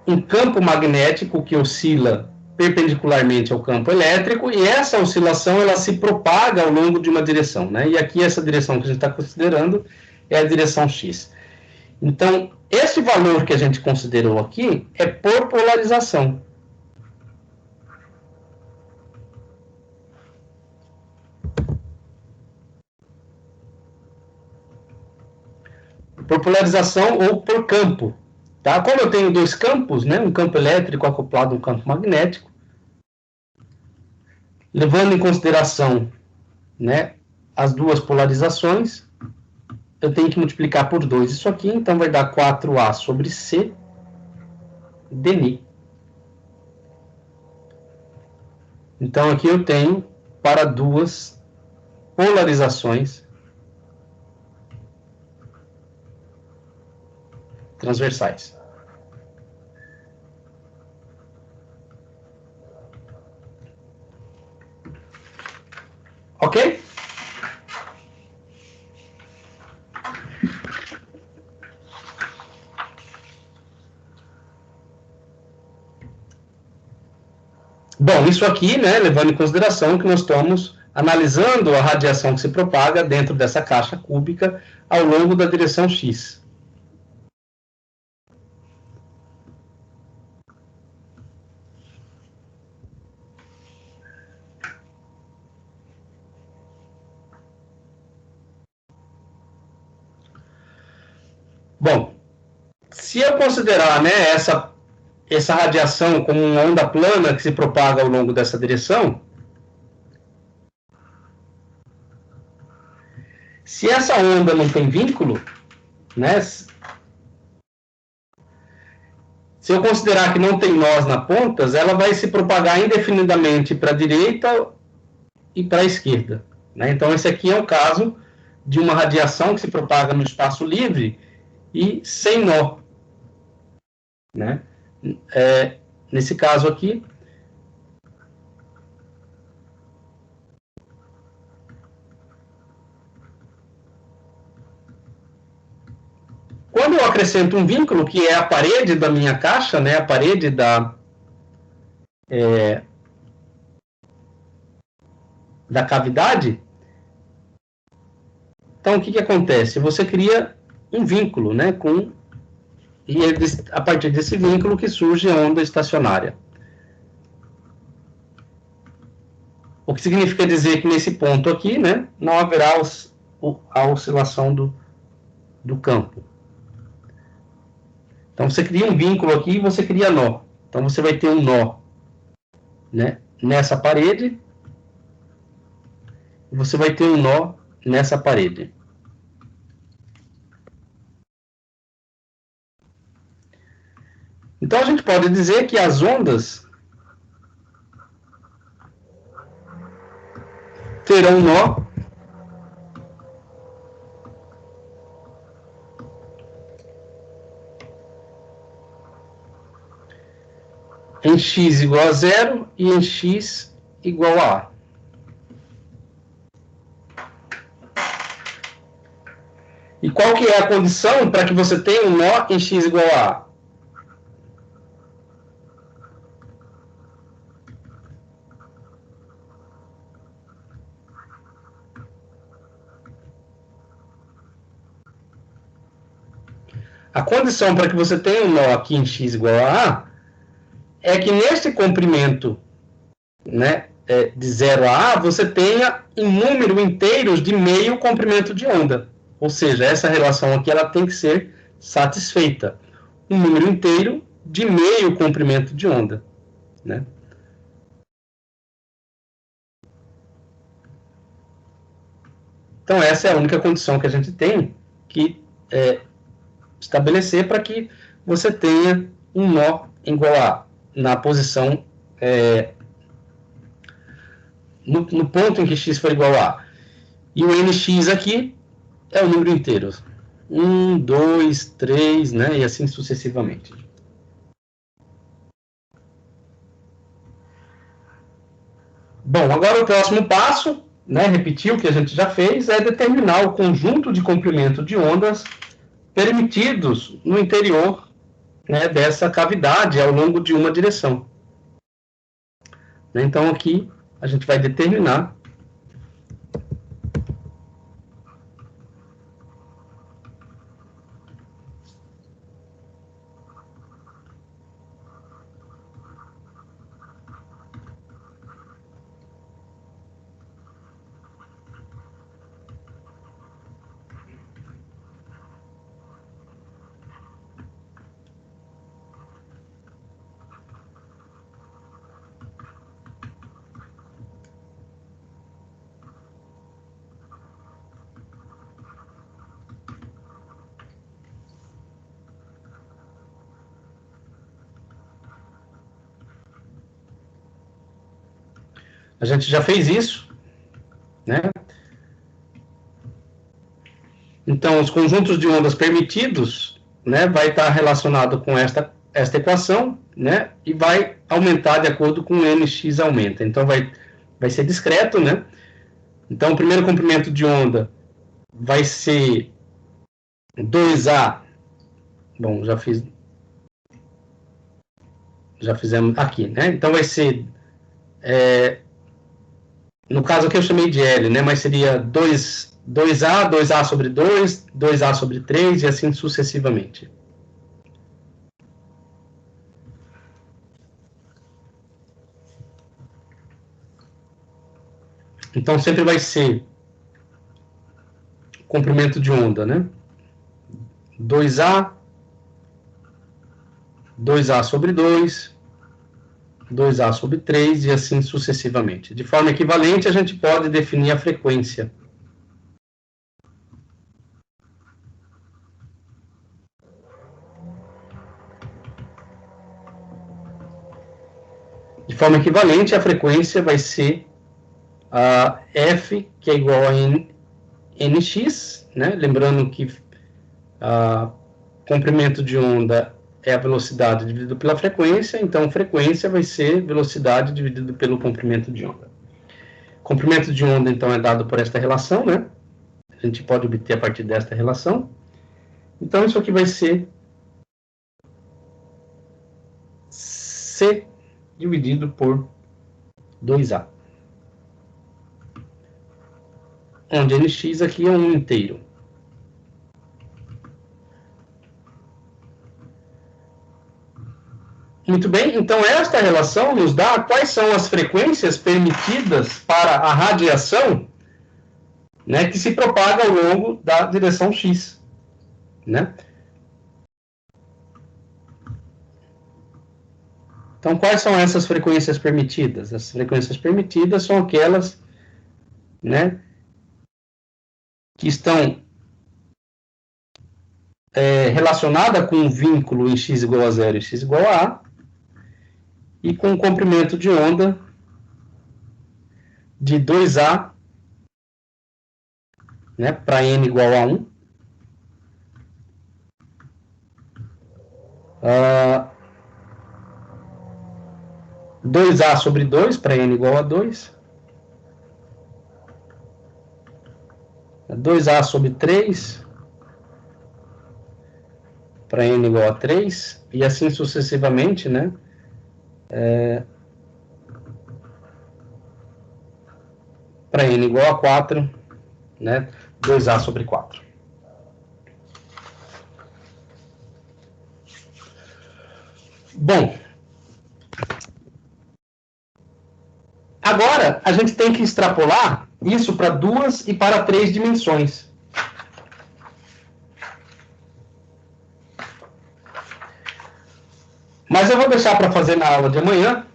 um campo magnético que oscila perpendicularmente ao campo elétrico, e essa oscilação ela se propaga ao longo de uma direção. Né? E aqui essa direção que a gente está considerando é a direção x. Então, esse valor que a gente considerou aqui é por polarização. Por polarização ou por campo. Tá? Como eu tenho dois campos, né, um campo elétrico acoplado a um campo magnético, levando em consideração, né, as duas polarizações, eu tenho que multiplicar por 2 isso aqui, então vai dar 4A sobre C dni. Então aqui eu tenho para duas polarizações transversais. Ok? Bom, isso aqui, né, levando em consideração que nós estamos analisando a radiação que se propaga dentro dessa caixa cúbica ao longo da direção x. Bom, se eu considerar, né, essa radiação como uma onda plana que se propaga ao longo dessa direção, se essa onda não tem vínculo, né, se eu considerar que não tem nós nas pontas, ela vai se propagar indefinidamente para a direita e para a esquerda. Né? Então, esse aqui é o caso de uma radiação que se propaga no espaço livre e sem nó. Né? Nesse caso aqui, quando eu acrescento um vínculo, que é a parede da minha caixa, né, a parede da cavidade, então o que acontece? Você cria um vínculo, né, e a partir desse vínculo que surge a onda estacionária. O que significa dizer que nesse ponto aqui, né, não haverá a oscilação do campo. Então, você cria um vínculo aqui e você cria nó. Então, você vai ter um nó, né, nessa parede, e você vai ter um nó nessa parede. Então, a gente pode dizer que as ondas terão nó em x igual a 0 e em x igual a A. E qual que é a condição para que você tenha um nó em x igual a A? A condição para que você tenha um nó aqui em x igual a A é que neste comprimento, né, de 0 a A, você tenha em número inteiros de meio comprimento de onda. Ou seja, essa relação aqui ela tem que ser satisfeita. Um número inteiro de meio comprimento de onda, né? Então, essa é a única condição que a gente tem que estabelecer para que você tenha um nó igual a A na posição, no ponto em que x for igual a A. E o nx aqui é o número inteiro. 1, 2, 3, né? E assim sucessivamente. Bom, agora o próximo passo, né, repetir o que a gente já fez, é determinar o conjunto de comprimento de ondas permitidos no interior, né, dessa cavidade ao longo de uma direção. Então, aqui a gente vai determinar a gente já fez isso, né? Então, os conjuntos de ondas permitidos, né, vai estar relacionado com esta equação, né, e vai aumentar de acordo com o nx aumenta. Então, vai ser discreto, né? Então, o primeiro comprimento de onda vai ser 2A. Bom, já fizemos aqui, né? Então, vai ser... no caso aqui eu chamei de L, né? Mas seria 2A, 2A sobre 2, 2A sobre 3 e assim sucessivamente. Então, sempre vai ser comprimento de onda, né? 2A, 2A sobre 2, 2A sobre 3 e assim sucessivamente. De forma equivalente, a gente pode definir a frequência. De forma equivalente, a frequência vai ser a F, que é igual a nx, né? Lembrando que comprimento de onda é a velocidade dividido pela frequência, então frequência vai ser velocidade dividido pelo comprimento de onda. Comprimento de onda, então, é dado por esta relação, né? A gente pode obter a partir desta relação. Então, isso aqui vai ser C dividido por 2A. Onde nx aqui é um inteiro. Muito bem, então esta relação nos dá quais são as frequências permitidas para a radiação, né, que se propaga ao longo da direção x, né? Então, quais são essas frequências permitidas? As frequências permitidas são aquelas, né, que estão relacionadas com o vínculo em x igual a 0 e x igual a A, e com o comprimento de onda de 2A, né, para n igual a 1, 2A sobre 2 para n igual a 2. 2A sobre 3 para n igual a 3. E assim sucessivamente, né? Para n igual a 4, né? 2A sobre 4. Bom, agora a gente tem que extrapolar isso para 2 e para 3 dimensões. Mas eu vou deixar para fazer na aula de amanhã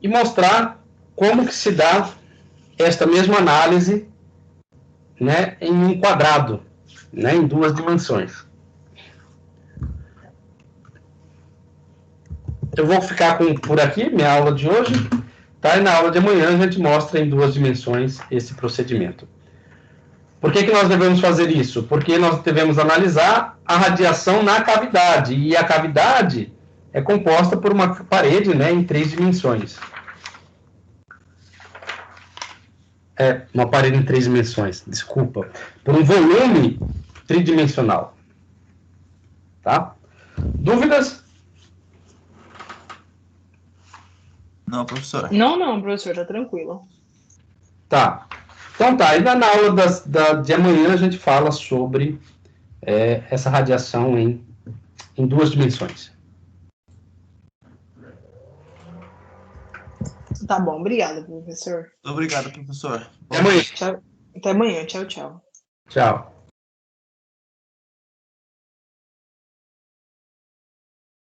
e mostrar como que se dá esta mesma análise, né, em um quadrado, né, em 2 dimensões. Eu vou ficar por aqui, minha aula de hoje, tá? E na aula de amanhã a gente mostra em 2 dimensões esse procedimento. Por que nós devemos fazer isso? Porque nós devemos analisar a radiação na cavidade, e a cavidade é composta por uma parede, né, em 3 dimensões. Uma parede em 3 dimensões, desculpa. Por um volume tridimensional. Tá? Dúvidas? Não, professor. Não, professor, tá tranquilo. Tá. Então tá, e na aula de amanhã a gente fala sobre essa radiação em 2 dimensões. Tá bom, obrigada, professor. Obrigado, professor. Até amanhã. Tchau. Até amanhã, tchau, tchau. Tchau.